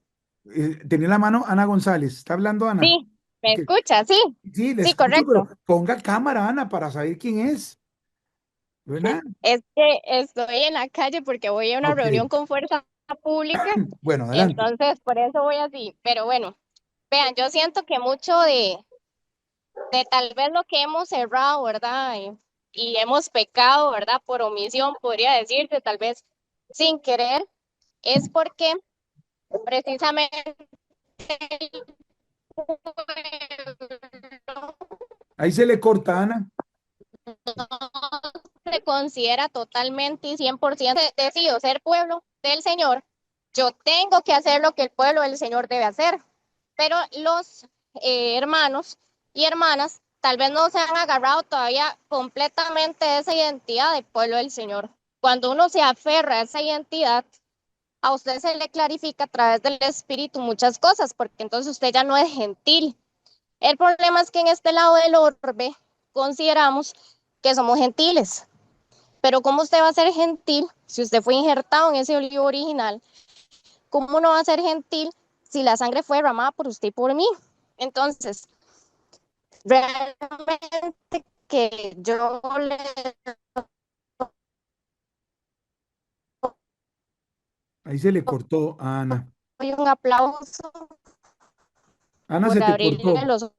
tenía la mano Ana González. ¿Está hablando Ana? Sí, me Ok. escucha, sí, Sí, le sí, escucho, pero correcto. ponga cámara, Ana, para saber quién es. ¿Verdad? Es que estoy en la calle porque voy a una Ok. reunión con fuerza pública, Bueno, adelante. entonces por eso voy así. Pero bueno, vean, yo siento que mucho de tal vez lo que hemos errado, ¿verdad? Y hemos pecado, ¿verdad? Por omisión, podría decirse, tal vez sin querer, es porque precisamente el pueblo Ahí se le corta, Ana. no se considera totalmente y 100% decido ser pueblo del Señor, yo tengo que hacer lo que el pueblo del Señor debe hacer. Pero los hermanos y hermanas tal vez no se han agarrado todavía completamente de esa identidad de pueblo del Señor. Cuando uno se aferra a esa identidad, a usted se le clarifica a través del Espíritu muchas cosas, porque entonces usted ya no es gentil. El problema es que en este lado del orbe consideramos que somos gentiles. Pero ¿cómo usted va a ser gentil si usted fue injertado en ese olivo original? ¿Cómo no va a ser gentil si la sangre fue derramada por usted y por mí? Entonces, realmente que yo le Ahí se le cortó a Ana. doy un aplauso Ana, se por te abrirle cortó. los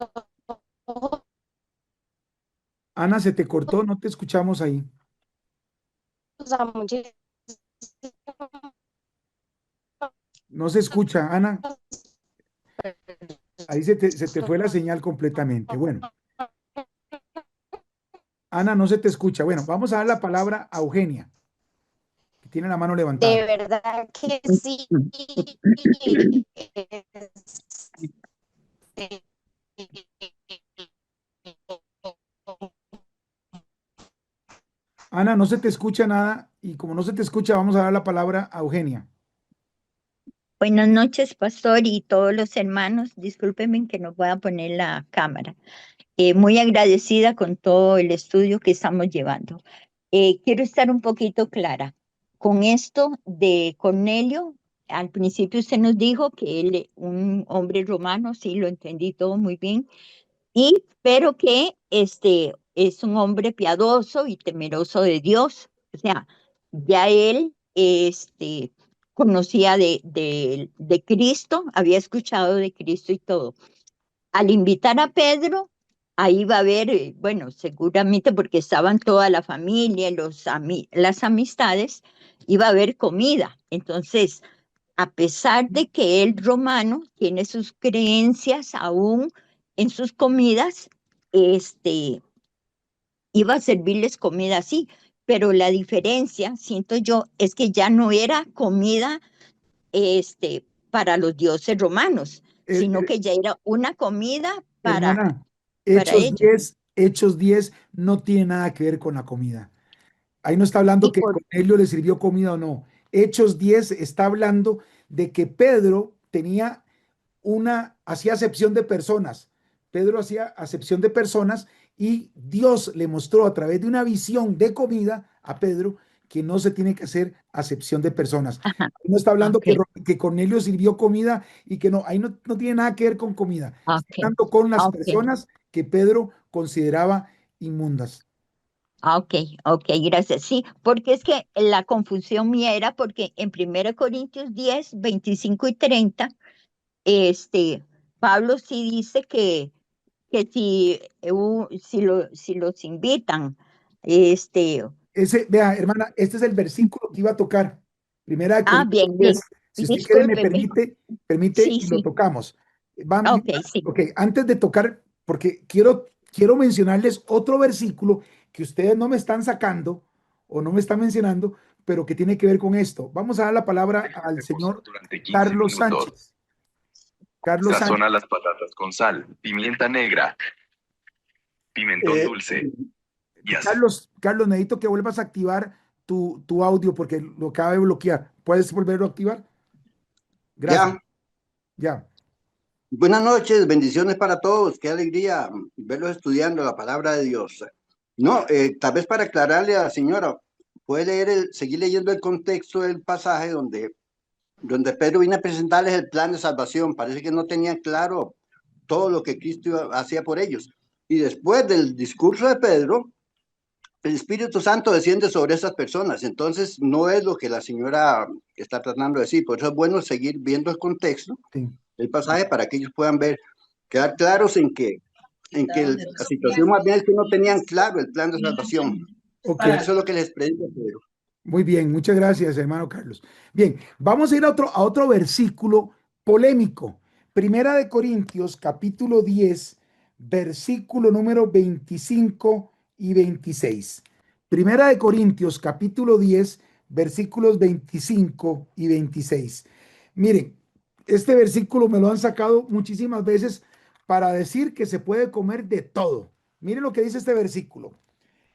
ojos Ana, se te cortó, no te escuchamos ahí. Muchísimas No se escucha, Ana. Ahí se te fue la señal completamente. Bueno, Ana, no se te escucha. Bueno, vamos a dar la palabra a Eugenia, que tiene la mano de levantada. verdad que sí. Ana, no se te escucha nada y como no se te escucha, vamos a dar la palabra a Eugenia. Buenas noches, pastor, y todos los hermanos. Discúlpenme que no pueda poner la cámara. Muy agradecida con todo el estudio que estamos llevando. Quiero estar un poquito clara. Con esto de Cornelio, al principio usted nos dijo que él, un hombre romano, sí, lo entendí todo muy bien, pero que es un hombre piadoso y temeroso de Dios. O sea, ya él conocía de Cristo, había escuchado de Cristo y todo. Al invitar a Pedro, ahí va a haber, bueno, seguramente porque estaban toda la familia, las amistades, iba a haber comida. Entonces, a pesar de que el romano tiene sus creencias aún en sus comidas, este, iba a servirles comida así, pero la diferencia, siento yo, es que ya no era comida para los dioses romanos, Eh, sino eh, que ya era una comida hermana, para Hechos ellos. 10, Hechos 10 no tiene nada que ver con la comida. Ahí no está hablando Y que Cornelio le sirvió comida o no. Hechos 10 está hablando de que Pedro hacía acepción de personas. Pedro hacía acepción de personas y Dios le mostró a través de una visión de comida a Pedro que no se tiene que hacer acepción de personas. Ajá, Ahí no está hablando ok, que Cornelio sirvió comida y que no, ahí no tiene nada que ver con comida. Está ok, hablando con las ok. personas que Pedro consideraba inmundas. Ok, ok, gracias. Sí, porque es que la confusión mía era porque en 1 Corintios 10, 25 y 30, Pablo sí dice que si los invitan, este, Vea, hermana, este es el versículo que iba a tocar. Primera de Corintios bien, 10. bien, Si usted quiere, me discúlpeme. permite Sí, y lo sí, tocamos. ok, sí. Ok, antes de tocar, porque quiero mencionarles otro versículo que ustedes no me están sacando o no me están mencionando, pero que tiene que ver con esto. Vamos a dar la palabra al Reposar señor durante 15 Carlos minutos. Sánchez. Carlos Sánchez. Sazona las patatas con sal, pimienta negra, pimentón Eh, dulce y azafrán. Carlos, necesito que vuelvas a activar tu audio porque lo acaba de bloquear. ¿Puedes volverlo a activar? Gracias. ya, Ya. buenas noches, bendiciones para todos. Qué alegría verlos estudiando la palabra de Dios. No, tal vez para aclararle a la señora, puede seguir leyendo el contexto del pasaje donde Pedro viene a presentarles el plan de salvación. Parece que no tenían claro todo lo que hacía por ellos. Y después del discurso de Pedro, el Espíritu Santo desciende sobre esas personas. Entonces, no es lo que la señora está tratando de decir. Por eso es bueno seguir viendo el contexto Sí. el pasaje para que ellos puedan quedar claros en que la situación más bien es que no tenían claro el plan de salvación. Ok, Eso es lo que les predica Pedro. muy bien, muchas gracias, hermano Carlos. Bien, vamos a ir a otro versículo polémico. Primera de Corintios, capítulo 10, versículo número 25 y 26. Primera de Corintios, capítulo 10, versículos 25 y 26. Miren, este versículo me lo han sacado muchísimas veces para decir que se puede comer de todo. Miren lo que dice este versículo.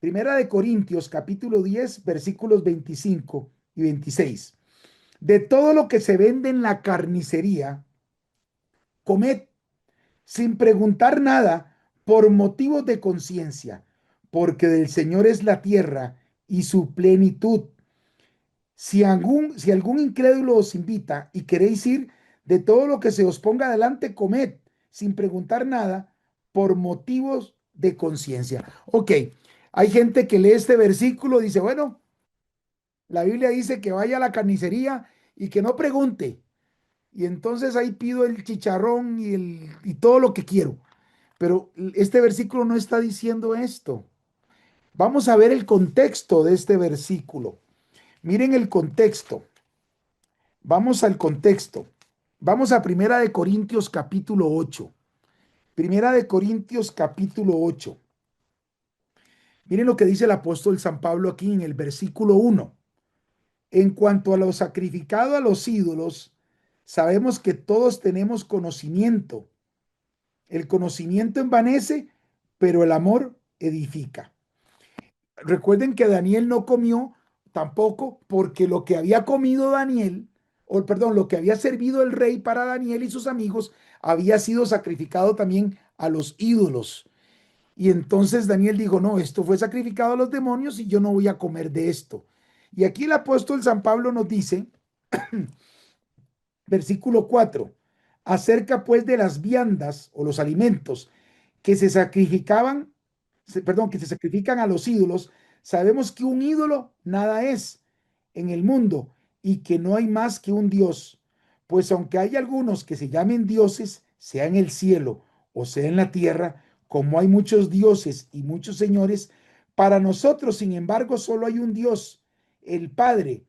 Primera de Corintios, capítulo 10, versículos 25 y 26. De todo lo que se vende en la carnicería, comed sin preguntar nada por motivos de conciencia, porque del Señor es la tierra y su plenitud. Si algún incrédulo os invita y queréis ir, de todo lo que se os ponga delante, comed sin preguntar nada por motivos de conciencia. Ok, hay gente que lee este versículo y dice, bueno, la Biblia dice que vaya a la carnicería y que no pregunte. Y entonces ahí pido el chicharrón y todo lo que quiero. Pero este versículo no está diciendo esto. Vamos a ver el contexto de este versículo. Miren el contexto. Vamos al contexto. Vamos a Primera de Corintios capítulo 8. Primera de Corintios capítulo 8. Miren lo que dice el apóstol San Pablo aquí en el versículo 1. En cuanto a lo sacrificado a los ídolos, sabemos que todos tenemos conocimiento. El conocimiento envanece, pero el amor edifica. Recuerden que Daniel no comió tampoco porque lo que había comido Daniel, o perdón, lo que había servido el rey para Daniel y sus amigos, había sido sacrificado también a los ídolos. Y entonces Daniel dijo, no, esto fue sacrificado a los demonios y yo no voy a comer de esto. Y aquí el apóstol San Pablo nos dice, versículo 4, acerca pues de las viandas o los alimentos que se sacrificaban, que se sacrifican a los ídolos, sabemos que un ídolo nada es en el mundo y que no hay más que un Dios. Pues aunque hay algunos que se llamen dioses, sea en el cielo o sea en la tierra, como hay muchos dioses y muchos señores, para nosotros, sin embargo, solo hay un Dios, el Padre,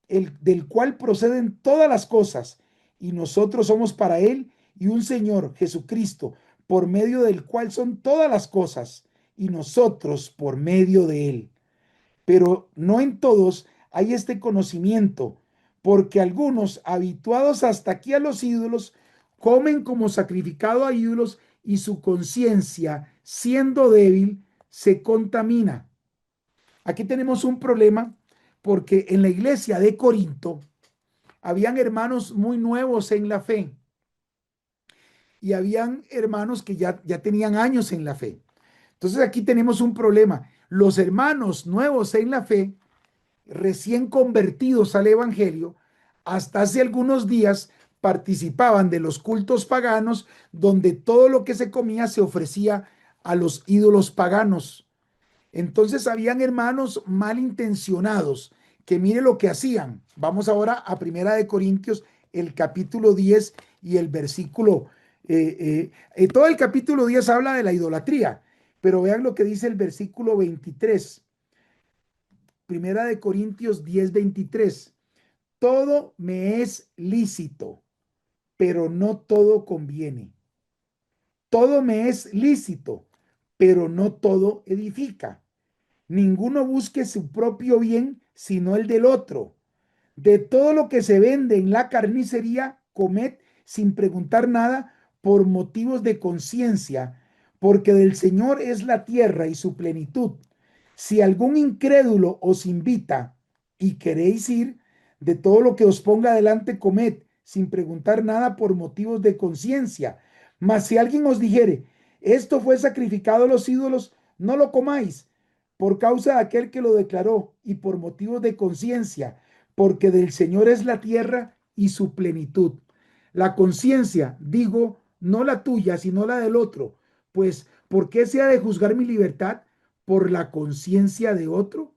del cual proceden todas las cosas, y nosotros somos para Él, y un Señor, Jesucristo, por medio del cual son todas las cosas, y nosotros por medio de Él. Pero no en todos hay este conocimiento, porque algunos, habituados hasta aquí a los ídolos, comen como sacrificado a ídolos, y su conciencia, siendo débil, se contamina. Aquí tenemos un problema porque en la iglesia de Corinto habían hermanos muy nuevos en la fe y habían hermanos que ya tenían años en la fe. Entonces aquí tenemos un problema. Los hermanos nuevos en la fe, recién convertidos al evangelio, hasta hace algunos días participaban de los cultos paganos donde todo lo que se comía se ofrecía a los ídolos paganos. Entonces habían hermanos malintencionados que mire lo que hacían. Vamos ahora a Primera de Corintios, el capítulo 10 y el versículo. Todo el capítulo 10 habla de la idolatría, pero vean lo que dice el versículo 23. Primera de Corintios 10, 23. Todo me es lícito, pero no todo conviene. Todo me es lícito, pero no todo edifica. Ninguno busque su propio bien, sino el del otro. De todo lo que se vende en la carnicería, comed sin preguntar nada por motivos de conciencia, porque del Señor es la tierra y su plenitud. Si algún incrédulo os invita y queréis ir, de todo lo que os ponga delante, comed sin preguntar nada por motivos de conciencia. Mas si alguien os dijere, esto fue sacrificado a los ídolos, no lo comáis por causa de aquel que lo declaró y por motivos de conciencia, porque del Señor es la tierra y su plenitud. La conciencia, digo, no la tuya, sino la del otro, pues ¿por qué se ha de juzgar mi libertad? ¿Por la conciencia de otro?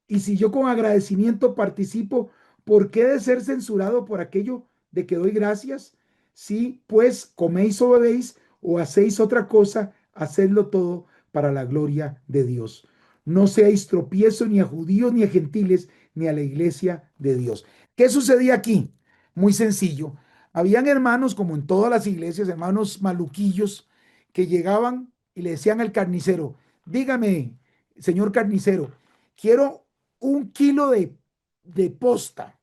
Y si yo con agradecimiento participo, ¿por qué he de ser censurado por aquello de que doy gracias? Si pues coméis o bebéis o hacéis otra cosa, hacedlo todo para la gloria de Dios. No seáis tropiezo ni a judíos ni a gentiles ni a la iglesia de Dios. ¿Qué sucedía aquí? Muy sencillo. Habían hermanos, como en todas las iglesias, hermanos maluquillos, que llegaban y le decían al carnicero, dígame, señor carnicero, quiero 1 kilo de posta,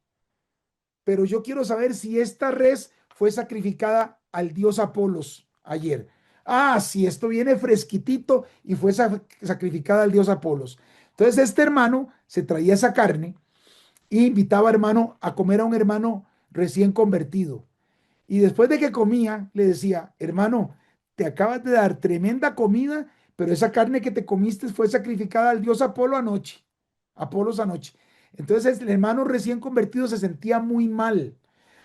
pero yo quiero saber si esta res fue sacrificada al dios Apolos ayer. Ah, si esto viene fresquitito y fue sacrificada al dios Apolos. Entonces este hermano se traía esa carne e invitaba hermano a comer a un hermano recién convertido. Y después de que comía, le decía, hermano, te acabas de dar tremenda comida, pero esa carne que te comiste fue sacrificada al dios Apolo anoche. Apolos anoche. Entonces el hermano recién convertido se sentía muy mal.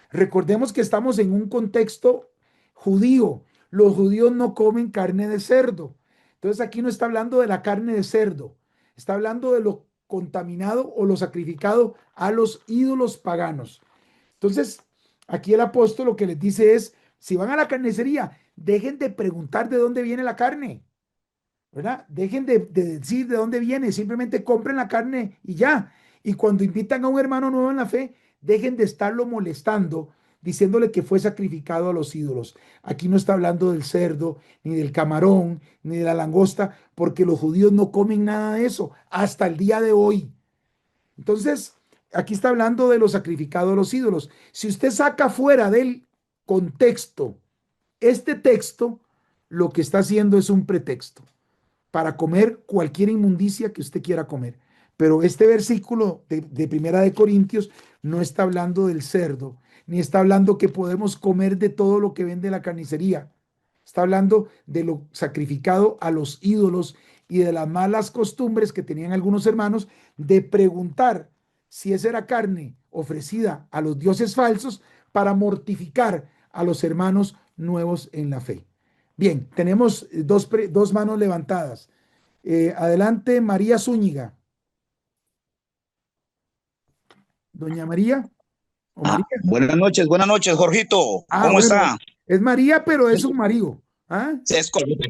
Recordemos que estamos en un contexto judío. Los judíos no comen carne de cerdo. Entonces aquí no está hablando de la carne de cerdo. Está hablando de lo contaminado o lo sacrificado a los ídolos paganos. Entonces, aquí el apóstol lo que les dice es, si van a la carnicería, dejen de preguntar de dónde viene la carne. ¿verdad? Dejen de decir de dónde viene, simplemente compren la carne y ya. Y cuando invitan a un hermano nuevo en la fe, dejen de estarlo molestando, diciéndole que fue sacrificado a los ídolos. Aquí no está hablando del cerdo, ni del camarón, ni de la langosta, porque los judíos no comen nada de eso hasta el día de hoy. Entonces, aquí está hablando de lo sacrificado a los ídolos. Si usted saca fuera del contexto este texto, lo que está haciendo es un pretexto para comer cualquier inmundicia que usted quiera comer. Pero este versículo de Primera de Corintios no está hablando del cerdo, ni está hablando que podemos comer de todo lo que vende la carnicería. Está hablando de lo sacrificado a los ídolos y de las malas costumbres que tenían algunos hermanos de preguntar si esa era carne ofrecida a los dioses falsos para mortificar a los hermanos nuevos en la fe. Bien, tenemos dos manos levantadas. Adelante, María Zúñiga. Doña María. ¿O María? Buenas noches, Jorgito. ¿Cómo Bueno, está? es María, pero es un marido. ¿Ah? Sí, es correcto.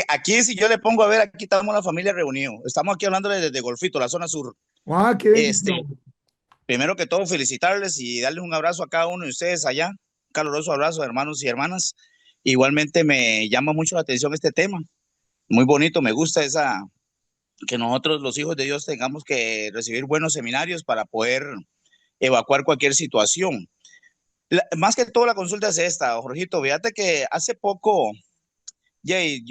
Aquí, si yo le pongo a ver, aquí estamos la familia reunidos. Estamos aquí hablando desde Golfito, la zona sur. Ah, qué bendición. Primero que todo, felicitarles y darles un abrazo a cada uno de ustedes allá. Un caluroso abrazo, hermanos y hermanas. Igualmente me llama mucho la atención este tema. Muy bonito, me gusta que nosotros, los hijos de Dios, tengamos que recibir buenos seminarios para poder evacuar cualquier situación. Más que todo la consulta es esta, Jorgito. Fíjate que hace poco, hay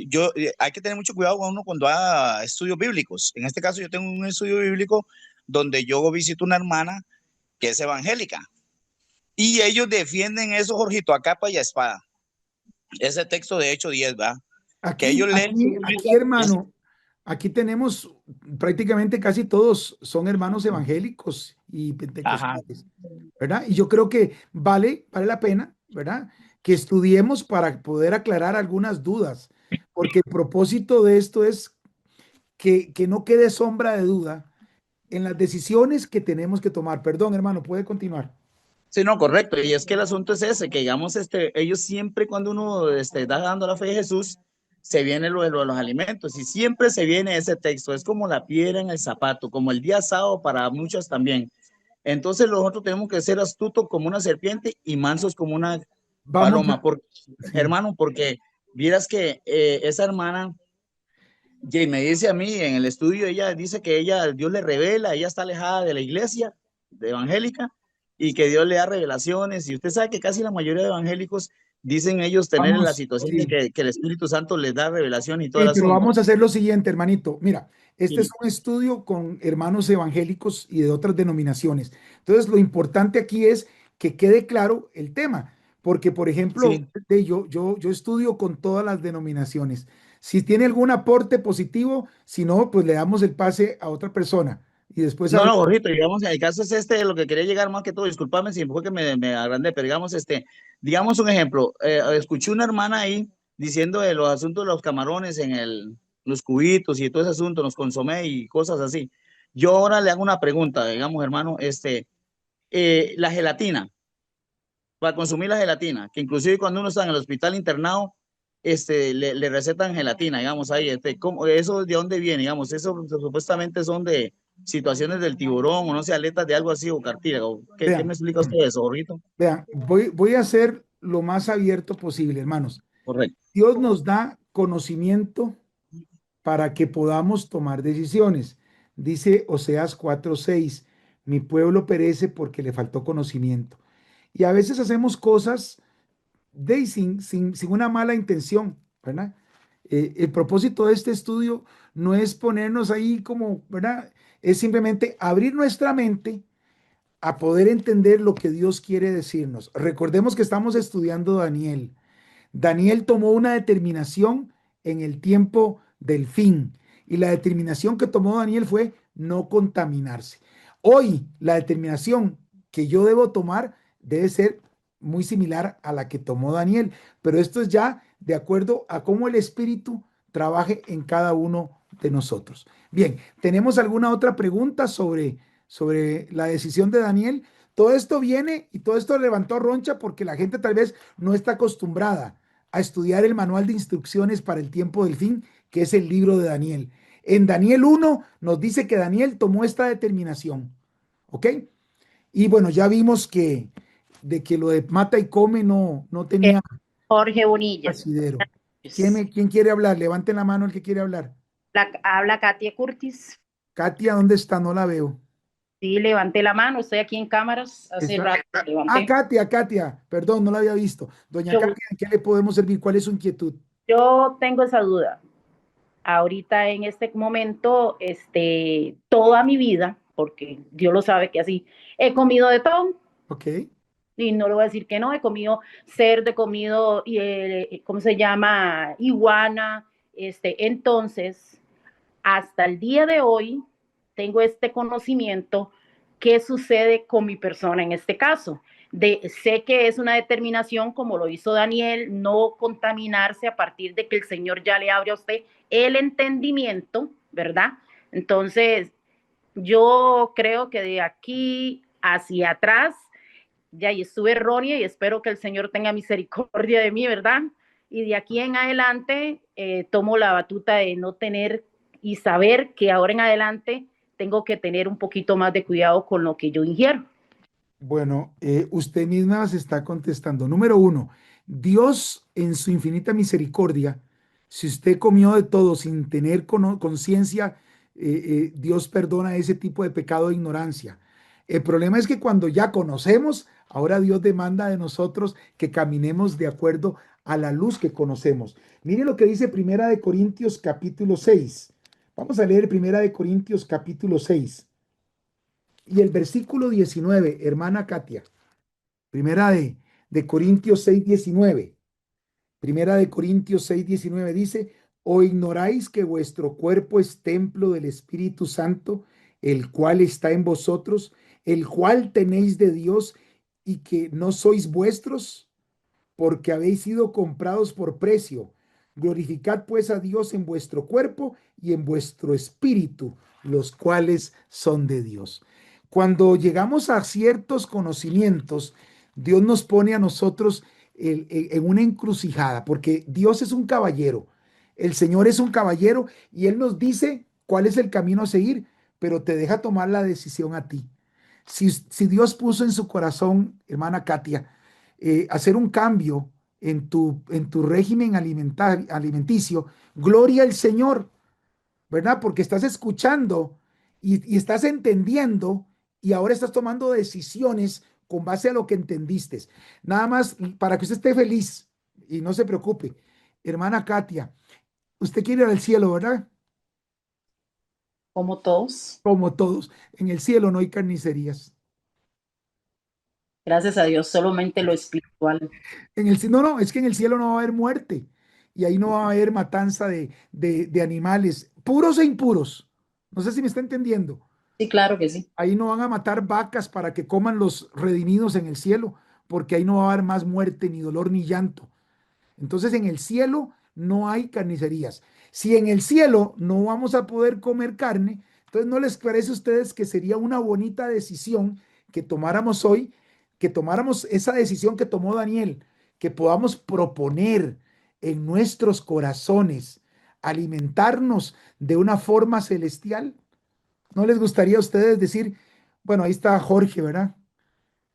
que tener mucho cuidado con uno cuando haga estudios bíblicos. En este caso yo tengo un estudio bíblico donde yo visito una hermana que es evangélica. Y ellos defienden eso, Jorgito, a capa y a espada. Ese texto de Hechos 10, ¿verdad? Que ellos leen. Aquí, hermano, aquí tenemos prácticamente casi todos son hermanos evangélicos y pentecostales, ¿verdad? Y yo creo que vale la pena, ¿verdad? Que estudiemos para poder aclarar algunas dudas, porque el propósito de esto es que no quede sombra de duda en las decisiones que tenemos que tomar. Perdón, hermano, puede continuar. Sí, no, correcto. Y es que el asunto es ese, que digamos, ellos siempre cuando uno está dando la fe de Jesús, se viene lo de los alimentos y siempre se viene ese texto. Es como la piedra en el zapato, como el día sábado para muchos también. Entonces nosotros tenemos que ser astutos como una serpiente y mansos como una paloma. Hermano, porque vieras que esa hermana, Jay, me dice a mí en el estudio, ella dice que Dios le revela, ella está alejada de la iglesia de evangélica y que Dios le da revelaciones. Y usted sabe que casi la mayoría de evangélicos dicen ellos tener la situación de que el Espíritu Santo les da revelación y todo Sí, eso. pero vamos a hacer lo siguiente, hermanito. Mira, este es un estudio con hermanos evangélicos y de otras denominaciones. Entonces, lo importante aquí es que quede claro el tema, porque, por ejemplo, yo estudio con todas las denominaciones. Si tiene algún aporte positivo, si no, pues le damos el pase a otra persona. Y después... No, Jorgito, digamos, el caso es lo que quería llegar más que todo, discúlpame si fue que me agrandé, pero digamos un ejemplo, escuché una hermana ahí diciendo de los asuntos de los camarones los cubitos y todo ese asunto, los consomé y cosas así. Yo ahora le hago una pregunta, digamos, hermano, la gelatina, para consumir la gelatina, que inclusive cuando uno está en el hospital internado, le recetan gelatina, digamos, ahí, ¿eso de dónde viene? Digamos, eso supuestamente son de situaciones del tiburón, o no sé, aletas de algo así, o cartílago. ¿Qué me explica usted de eso, Jorgito? Vean, voy a ser lo más abierto posible, hermanos. Correcto. Dios nos da conocimiento para que podamos tomar decisiones. Dice Oseas 4:6, mi pueblo perece porque le faltó conocimiento. Y a veces hacemos cosas sin una mala intención, ¿verdad? El propósito de este estudio no es ponernos ahí como, ¿verdad? Es simplemente abrir nuestra mente a poder entender lo que Dios quiere decirnos. Recordemos que estamos estudiando Daniel. Daniel tomó una determinación en el tiempo del fin y la determinación que tomó Daniel fue no contaminarse. Hoy la determinación que yo debo tomar debe ser muy similar a la que tomó Daniel, pero esto es ya de acuerdo a cómo el Espíritu trabaje en cada uno de nosotros. Bien, ¿tenemos alguna otra pregunta sobre la decisión de Daniel? Todo esto viene y todo esto levantó roncha porque la gente tal vez no está acostumbrada a estudiar el manual de instrucciones para el tiempo del fin, que es el libro de Daniel. En Daniel 1 nos dice que Daniel tomó esta determinación, ¿ok? Y bueno, ya vimos que lo de mata y come no tenía Jorge Bonilla. asidero. ¿Quién quiere hablar? Levanten la mano el que quiere hablar. Habla Katia Curtis. Katia, ¿dónde está? No la veo. Sí, levanté la mano, estoy aquí en cámaras, hace rato levanté. Katia, perdón, no la había visto. Doña Katia, ¿en qué le podemos servir? ¿Cuál es su inquietud? Yo tengo esa duda. Ahorita en este momento, toda mi vida, porque Dios lo sabe que así, he comido de todo. Ok. Y no le voy a decir que no, he comido cerdo, he comido, ¿cómo se llama? Iguana. Entonces, hasta el día de hoy, tengo este conocimiento. ¿Qué sucede con mi persona en este caso? Sé que es una determinación, como lo hizo Daniel, no contaminarse a partir de que el Señor ya le abre a usted el entendimiento, ¿verdad? Entonces, yo creo que de aquí hacia atrás, ya y estuve errónea y espero que el Señor tenga misericordia de mí, ¿verdad? Y de aquí en adelante tomo la batuta de no tener y saber que ahora en adelante tengo que tener un poquito más de cuidado con lo que yo ingiero. Bueno, usted misma se está contestando. Número 1, Dios en su infinita misericordia, si usted comió de todo sin tener conciencia, Dios perdona ese tipo de pecado de ignorancia. El problema es que cuando ya conocemos, ahora Dios demanda de nosotros que caminemos de acuerdo a la luz que conocemos. Mire lo que dice Primera de Corintios capítulo 6. Vamos a leer Primera de Corintios capítulo 6. Y el versículo 19, hermana Katia, primera de Corintios 6, 19. Primera de Corintios 6, 19 dice, ¿o ignoráis que vuestro cuerpo es templo del Espíritu Santo, el cual está en vosotros, el cual tenéis de Dios y que no sois vuestros? Porque habéis sido comprados por precio. Glorificad pues a Dios en vuestro cuerpo y en vuestro espíritu, los cuales son de Dios. Cuando llegamos a ciertos conocimientos, Dios nos pone a nosotros en una encrucijada, porque Dios es un caballero, el Señor es un caballero y Él nos dice cuál es el camino a seguir, pero te deja tomar la decisión a ti. Si Dios puso en su corazón, hermana Katia, hacer un cambio en tu régimen alimenticio, gloria al Señor, ¿verdad? Porque estás escuchando y estás entendiendo y ahora estás tomando decisiones con base a lo que entendiste. Nada más para que usted esté feliz y no se preocupe. Hermana Katia, usted quiere ir al cielo, ¿verdad? Como todos. Como todos. En el cielo no hay carnicerías. Gracias a Dios, solamente lo espiritual. No, es que en el cielo no va a haber muerte y ahí no va a haber matanza de animales, puros e impuros. No sé si me está entendiendo. Sí, claro que sí. Ahí no van a matar vacas para que coman los redimidos en el cielo, porque ahí no va a haber más muerte, ni dolor, ni llanto. Entonces en el cielo no hay carnicerías. Si en el cielo no vamos a poder comer carne, entonces ¿no les parece a ustedes que sería una bonita decisión que tomáramos hoy, que tomáramos esa decisión que tomó Daniel, que podamos proponer en nuestros corazones alimentarnos de una forma celestial? ¿No les gustaría a ustedes decir, bueno, ahí está Jorge, ¿verdad?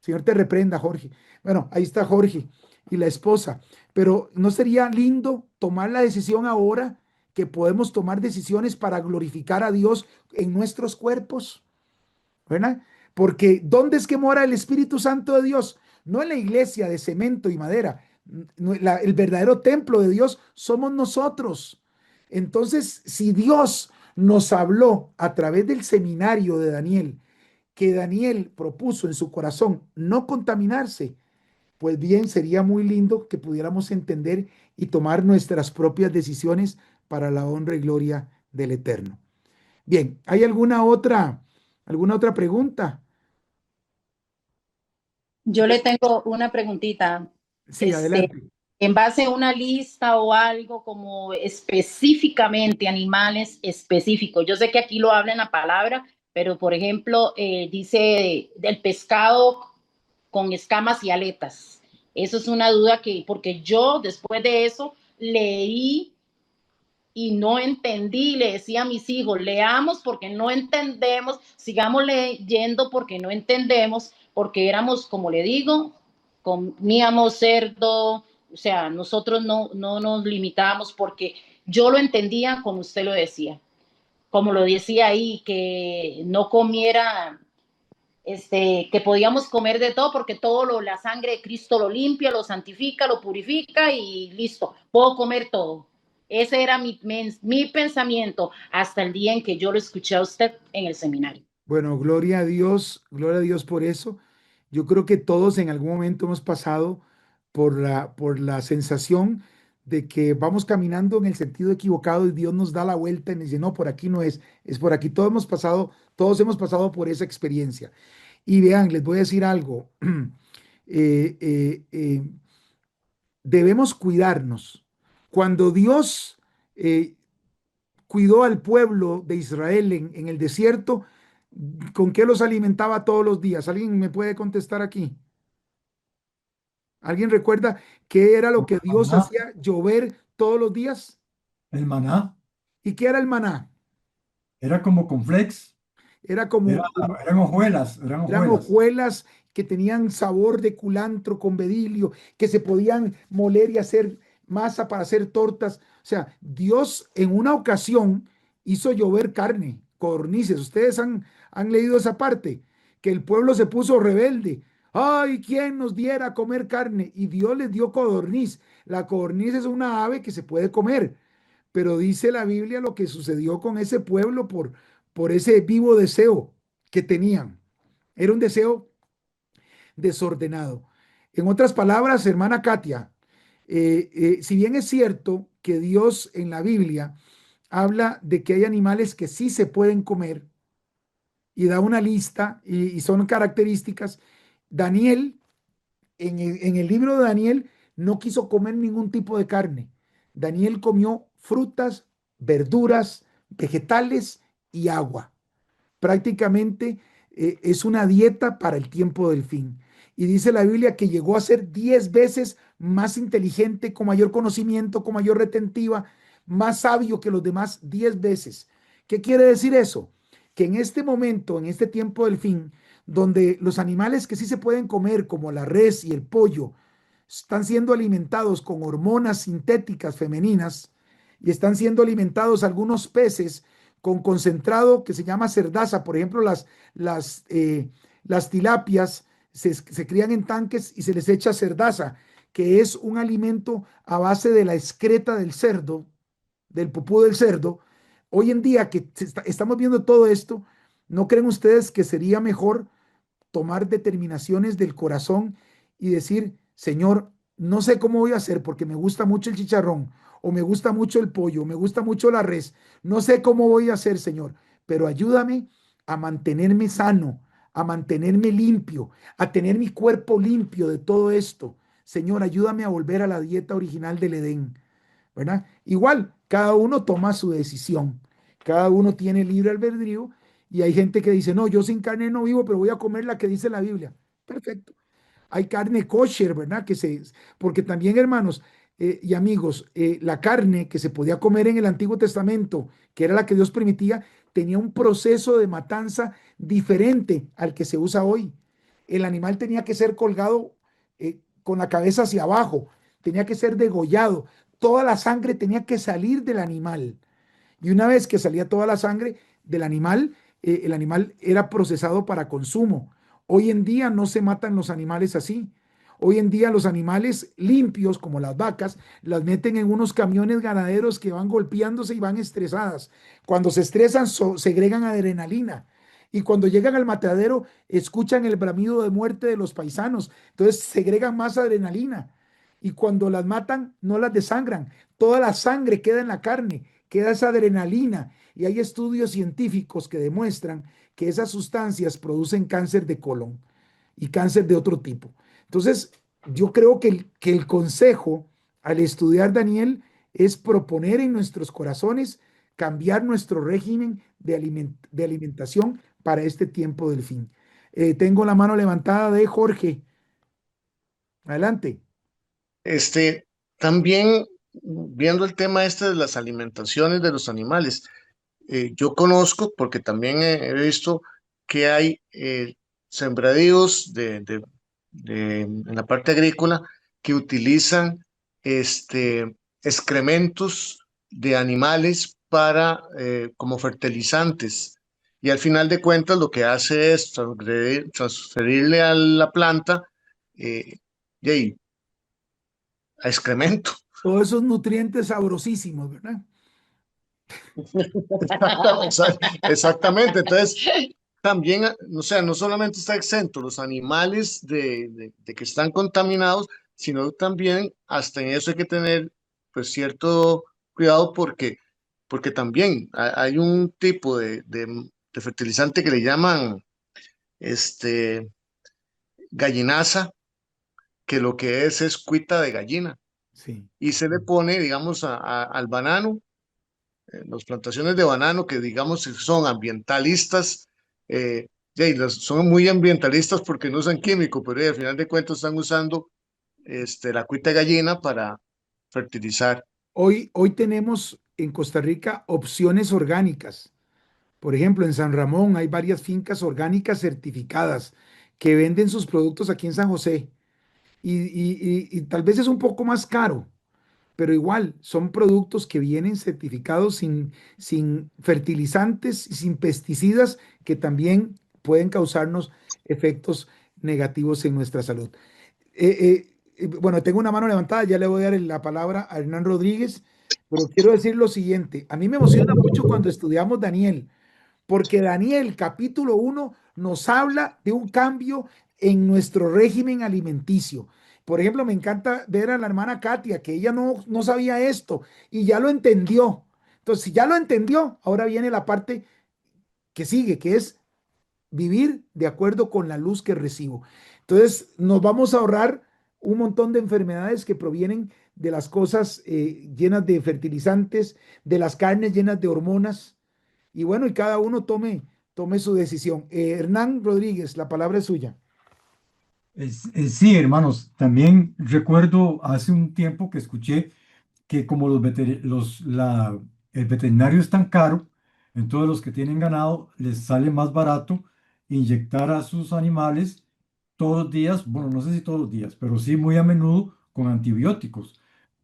Señor te reprenda, Jorge. Bueno, ahí está Jorge y la esposa. Pero ¿no sería lindo tomar la decisión ahora que podemos tomar decisiones para glorificar a Dios en nuestros cuerpos? ¿Verdad? Porque ¿dónde es que mora el Espíritu Santo de Dios? No en la iglesia de cemento y madera. El verdadero templo de Dios somos nosotros. Entonces, si Dios nos habló a través del seminario de Daniel, que Daniel propuso en su corazón no contaminarse, pues bien, sería muy lindo que pudiéramos entender y tomar nuestras propias decisiones para la honra y gloria del Eterno. Bien, ¿hay alguna otra pregunta? Yo le tengo una preguntita. Sí, adelante. En base a una lista o algo como específicamente animales específicos. Yo sé que aquí lo habla en la palabra, pero por ejemplo, dice del pescado con escamas y aletas. Eso es una duda porque yo después de eso leí y no entendí, le decía a mis hijos, leamos porque no entendemos, sigamos leyendo porque no entendemos, porque éramos, como le digo, comíamos cerdo, o sea, nosotros no nos limitábamos porque yo lo entendía como usted lo decía, como lo decía ahí, que no comiera, que podíamos comer de todo porque la sangre de Cristo lo limpia, lo santifica, lo purifica y listo, puedo comer todo. Ese era mi pensamiento hasta el día en que yo lo escuché a usted en el seminario. Bueno, gloria a Dios por eso. Yo creo que todos en algún momento hemos pasado por la sensación de que vamos caminando en el sentido equivocado y Dios nos da la vuelta y nos dice, no, por aquí no es, es por aquí. Todos hemos pasado por esa experiencia. Y vean, les voy a decir algo. Eh, eh, eh, debemos cuidarnos. Cuando Dios cuidó al pueblo de Israel en el desierto, ¿con qué los alimentaba todos los días? ¿Alguien me puede contestar aquí? ¿Alguien recuerda qué era lo que Dios Maná, hacía llover todos los días? el maná, ¿Y qué era el maná? era como conflex, Era como, eran hojuelas, eran eran hojuelas. hojuelas que tenían sabor de culantro con bedilio, que se podían moler y hacer masa para hacer tortas. O sea, Dios en una ocasión hizo llover carne, codornices. Ustedes han leído esa parte, que el pueblo se puso rebelde. Ay, ¿quién nos diera a comer carne? Y Dios les dio codorniz. La codorniz es una ave que se puede comer, pero dice la Biblia lo que sucedió con ese pueblo por ese vivo deseo que tenían. Era un deseo desordenado. En otras palabras, hermana Katia, si bien es cierto que Dios en la Biblia habla de que hay animales que sí se pueden comer y da una lista y son características, Daniel, en el libro de Daniel, no quiso comer ningún tipo de carne. Daniel comió frutas, verduras, vegetales y agua. Prácticamente es una dieta para el tiempo del fin. Y dice la Biblia que llegó a ser 10 veces más inteligente, con mayor conocimiento, con mayor retentiva, más sabio que los demás 10 veces. ¿Qué quiere decir eso? Que en este momento, en este tiempo del fin, donde los animales que sí se pueden comer, como la res y el pollo, están siendo alimentados con hormonas sintéticas femeninas y están siendo alimentados algunos peces con concentrado que se llama cerdaza. Por ejemplo, las tilapias se crían en tanques y se les echa cerdaza, que es un alimento a base de la excreta del cerdo, del pupú del cerdo. Hoy en día que estamos viendo todo esto, ¿no creen ustedes que sería mejor tomar determinaciones del corazón y decir, Señor, no sé cómo voy a hacer porque me gusta mucho el chicharrón o me gusta mucho el pollo, o me gusta mucho la res, no sé cómo voy a hacer, Señor, pero ayúdame a mantenerme sano, a mantenerme limpio, a tener mi cuerpo limpio de todo esto. Señor, ayúdame a volver a la dieta original del Edén, ¿verdad? Igual, cada uno toma su decisión, cada uno tiene libre albedrío y hay gente que dice, no, yo sin carne no vivo, pero voy a comer la que dice la Biblia. Perfecto. Hay carne kosher, ¿verdad? Porque también, hermanos y amigos, la carne que se podía comer en el Antiguo Testamento, que era la que Dios permitía, tenía un proceso de matanza diferente al que se usa hoy. El animal tenía que ser colgado con la cabeza hacia abajo, tenía que ser degollado, toda la sangre tenía que salir del animal. Y una vez que salía toda la sangre del animal, el animal era procesado para consumo. Hoy en día no se matan los animales así. Hoy en día los animales limpios, como las vacas, las meten en unos camiones ganaderos que van golpeándose y van estresadas. Cuando se estresan, segregan adrenalina. Y cuando llegan al matadero, escuchan el bramido de muerte de los paisanos. Entonces segregan más adrenalina. Y cuando las matan, no las desangran. Toda la sangre queda en la carne, queda esa adrenalina. Y hay estudios científicos que demuestran que esas sustancias producen cáncer de colon y cáncer de otro tipo. Entonces, yo creo que el consejo al estudiar Daniel es proponer en nuestros corazones cambiar nuestro régimen de alimentación para este tiempo del fin. Tengo la mano levantada de Jorge. Adelante. También viendo el tema este de las alimentaciones de los animales, yo conozco, porque también he visto que hay sembradíos en la parte agrícola que utilizan excrementos de animales como fertilizantes. Y al final de cuentas lo que hace es transferirle a la planta eh, y a excremento. Todos esos nutrientes sabrosísimos, ¿verdad? Exactamente. Entonces, también, o sea, no solamente está exento los animales de que están contaminados, sino también hasta en eso hay que tener pues cierto cuidado porque también hay un tipo de fertilizante que le llaman este gallinaza, que lo que es cuita de gallina Sí. y se le pone, digamos, al banano, las plantaciones de banano que digamos son ambientalistas, son muy ambientalistas porque no usan químico, pero al final de cuentas están usando la cuita de gallina para fertilizar. Hoy tenemos en Costa Rica opciones orgánicas. Por ejemplo, en San Ramón hay varias fincas orgánicas certificadas que venden sus productos aquí en San José. Y tal vez es un poco más caro, pero igual son productos que vienen certificados sin fertilizantes y sin pesticidas que también pueden causarnos efectos negativos en nuestra salud. Bueno, tengo una mano levantada, ya le voy a dar la palabra a Hernán Rodríguez, pero quiero decir lo siguiente, a mí me emociona mucho cuando estudiamos Daniel, porque Daniel capítulo 1 nos habla de un cambio en nuestro régimen alimenticio. Por ejemplo, me encanta ver a la hermana Katia, que ella no sabía esto y ya lo entendió. Entonces, si ya lo entendió, ahora viene la parte que sigue, que es vivir de acuerdo con la luz que recibo. Entonces, nos vamos a ahorrar un montón de enfermedades que provienen de las cosas llenas de fertilizantes, de las carnes llenas de hormonas. Y bueno, y cada uno tome su decisión. Hernán Rodríguez, la palabra es suya. Sí, hermanos, también recuerdo hace un tiempo que escuché que como el veterinario es tan caro, entonces los que tienen ganado les sale más barato inyectar a sus animales todos los días, bueno, no sé si todos los días, pero sí muy a menudo con antibióticos.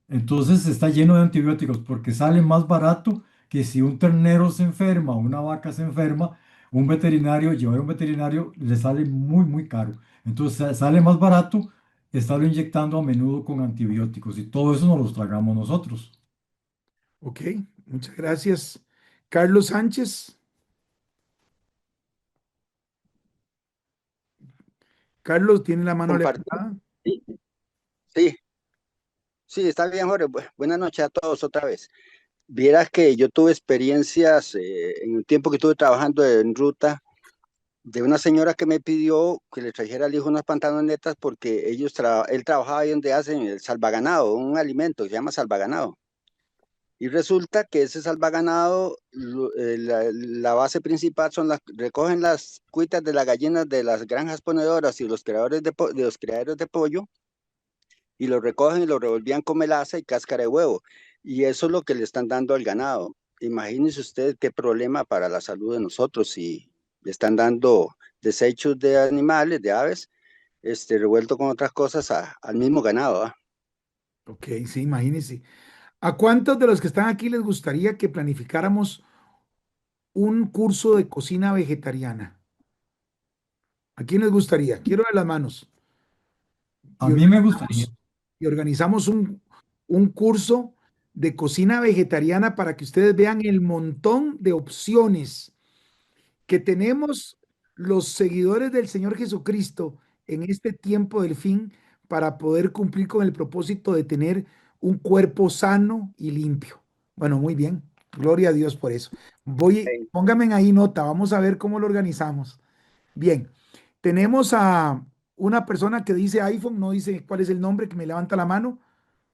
Entonces está lleno de antibióticos porque sale más barato que si un ternero se enferma o una vaca se enferma, llevar a un veterinario le sale muy, muy caro. Entonces sale más barato estarlo inyectando a menudo con antibióticos y todo eso nos lo tragamos nosotros. Ok, muchas gracias. Carlos Sánchez. Carlos tiene la mano Compartir. levantada. Sí, sí, sí, está bien, Jorge. Buenas noches a todos otra vez. Vieras que yo tuve experiencias en el tiempo que estuve trabajando en ruta de una señora que me pidió que le trajera al hijo unas pantalonetas porque él trabajaba ahí donde hacen el salvaganado, un alimento que se llama salvaganado. Y resulta que ese salvaganado, la base principal recogen las cuitas de las gallinas de las granjas ponedoras y los creadores de los criaderos de pollo y lo recogen y lo revolvían con melaza y cáscara de huevo. Y eso es lo que le están dando al ganado. Imagínense usted qué problema para la salud de nosotros si le están dando desechos de animales, de aves, revuelto con otras cosas al mismo ganado, ¿ah? Ok, sí, imagínense. ¿A cuántos de los que están aquí les gustaría que planificáramos un curso de cocina vegetariana? ¿A quién les gustaría? Quiero ver las manos. A Y mí me gustaría. organizamos un curso de cocina vegetariana para que ustedes vean el montón de opciones que tenemos los seguidores del Señor Jesucristo en este tiempo del fin para poder cumplir con el propósito de tener un cuerpo sano y limpio. Bueno, muy bien. Gloria a Dios por eso. Pónganme ahí nota, vamos a ver cómo lo organizamos. Bien, tenemos a una persona que dice iPhone, no dice cuál es el nombre, que me levanta la mano.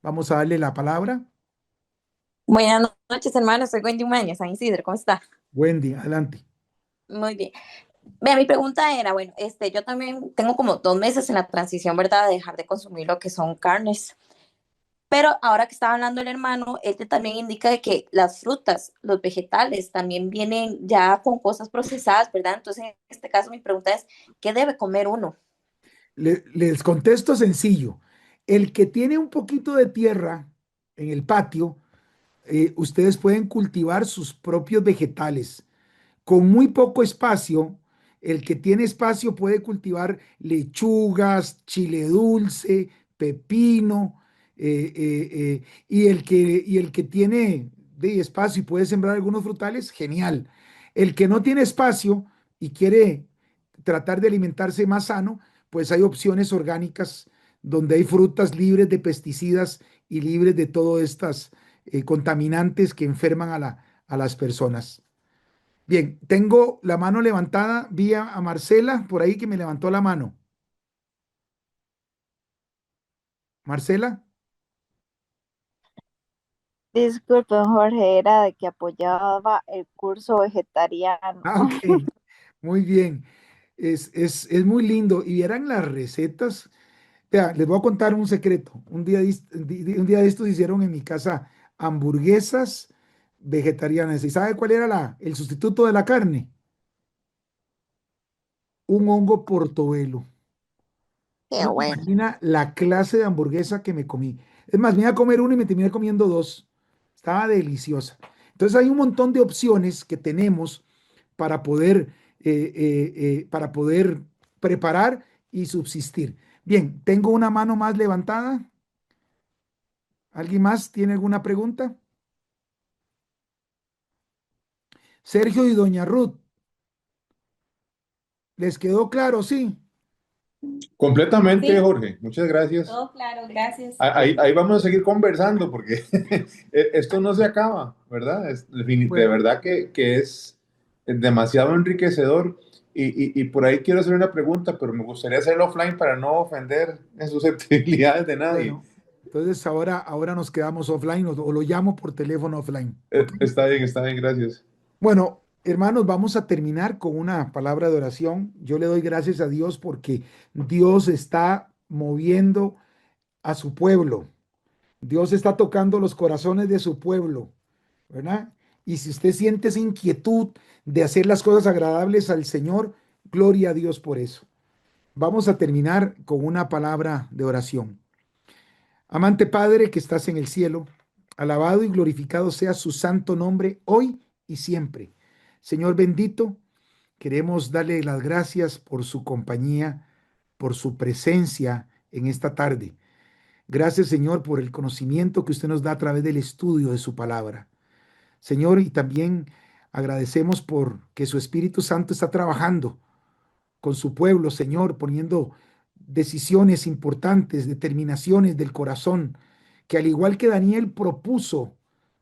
Vamos a darle la palabra. Buenas noches, hermano. Soy Wendy Umaña, San Isidro. ¿Cómo está? Wendy, adelante. Muy bien. Vea, mi pregunta era, bueno, yo también tengo como 2 meses en la transición, ¿verdad? De dejar de consumir lo que son carnes. Pero ahora que estaba hablando el hermano, él también indica de que las frutas, los vegetales también vienen ya con cosas procesadas, ¿verdad? Entonces, en este caso, mi pregunta es, ¿qué debe comer uno? Les contesto sencillo. El que tiene un poquito de tierra en el patio, ustedes pueden cultivar sus propios vegetales. Con muy poco espacio, el que tiene espacio puede cultivar lechugas, chile dulce, pepino, y el que tiene de espacio y puede sembrar algunos frutales, genial. El que no tiene espacio y quiere tratar de alimentarse más sano, pues hay opciones orgánicas donde hay frutas libres de pesticidas y libres de todas estas contaminantes que enferman a las personas. Bien, tengo la mano levantada, vi a Marcela por ahí que me levantó la mano. Marcela, Disculpe, Jorge, era de que apoyaba el curso vegetariano. ok, muy bien. Es muy lindo. Y vieran las recetas. Vea, les voy a contar un secreto. Un día de estos hicieron en mi casa hamburguesas vegetarianas. ¿Y sabe cuál era el sustituto de la carne? Un hongo portobelo. Qué No se bueno. imagina la clase de hamburguesa que me comí. Es más, me iba a comer una y me terminé comiendo dos. Estaba deliciosa. Entonces hay un montón de opciones que tenemos para poder preparar y subsistir. Bien, tengo una mano más levantada. ¿Alguien más tiene alguna pregunta? Sergio y doña Ruth, ¿les quedó claro? Sí. Completamente, Sí, Jorge. Muchas gracias. todo claro, gracias. Ahí vamos a seguir conversando porque esto no se acaba, ¿verdad? De Bueno, verdad que es demasiado enriquecedor y por ahí quiero hacer una pregunta, pero me gustaría hacerlo offline para no ofender en susceptibilidades de nadie. bueno. Entonces ahora nos quedamos offline o lo llamo por teléfono offline. ¿Ok? Está bien, gracias. Bueno, hermanos, vamos a terminar con una palabra de oración. Yo le doy gracias a Dios porque Dios está moviendo a su pueblo. Dios está tocando los corazones de su pueblo, ¿verdad? Y si usted siente esa inquietud de hacer las cosas agradables al Señor, gloria a Dios por eso. Vamos a terminar con una palabra de oración. Amante Padre que estás en el cielo, alabado y glorificado sea su santo nombre hoy y siempre. Señor bendito, queremos darle las gracias por su compañía, por su presencia en esta tarde. Gracias, Señor, por el conocimiento que usted nos da a través del estudio de su palabra. Señor, y también agradecemos por que su Espíritu Santo está trabajando con su pueblo, Señor, poniendo decisiones importantes, determinaciones del corazón, que al igual que Daniel propuso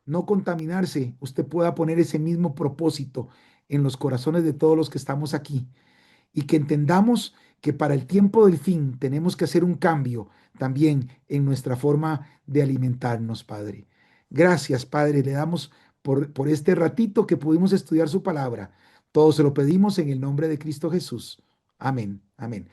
no contaminarse, usted pueda poner ese mismo propósito en los corazones de todos los que estamos aquí y que entendamos que para el tiempo del fin tenemos que hacer un cambio también en nuestra forma de alimentarnos, Padre. Gracias, Padre, le damos por este ratito que pudimos estudiar su palabra. Todo se lo pedimos en el nombre de Cristo Jesús. Amén, amén.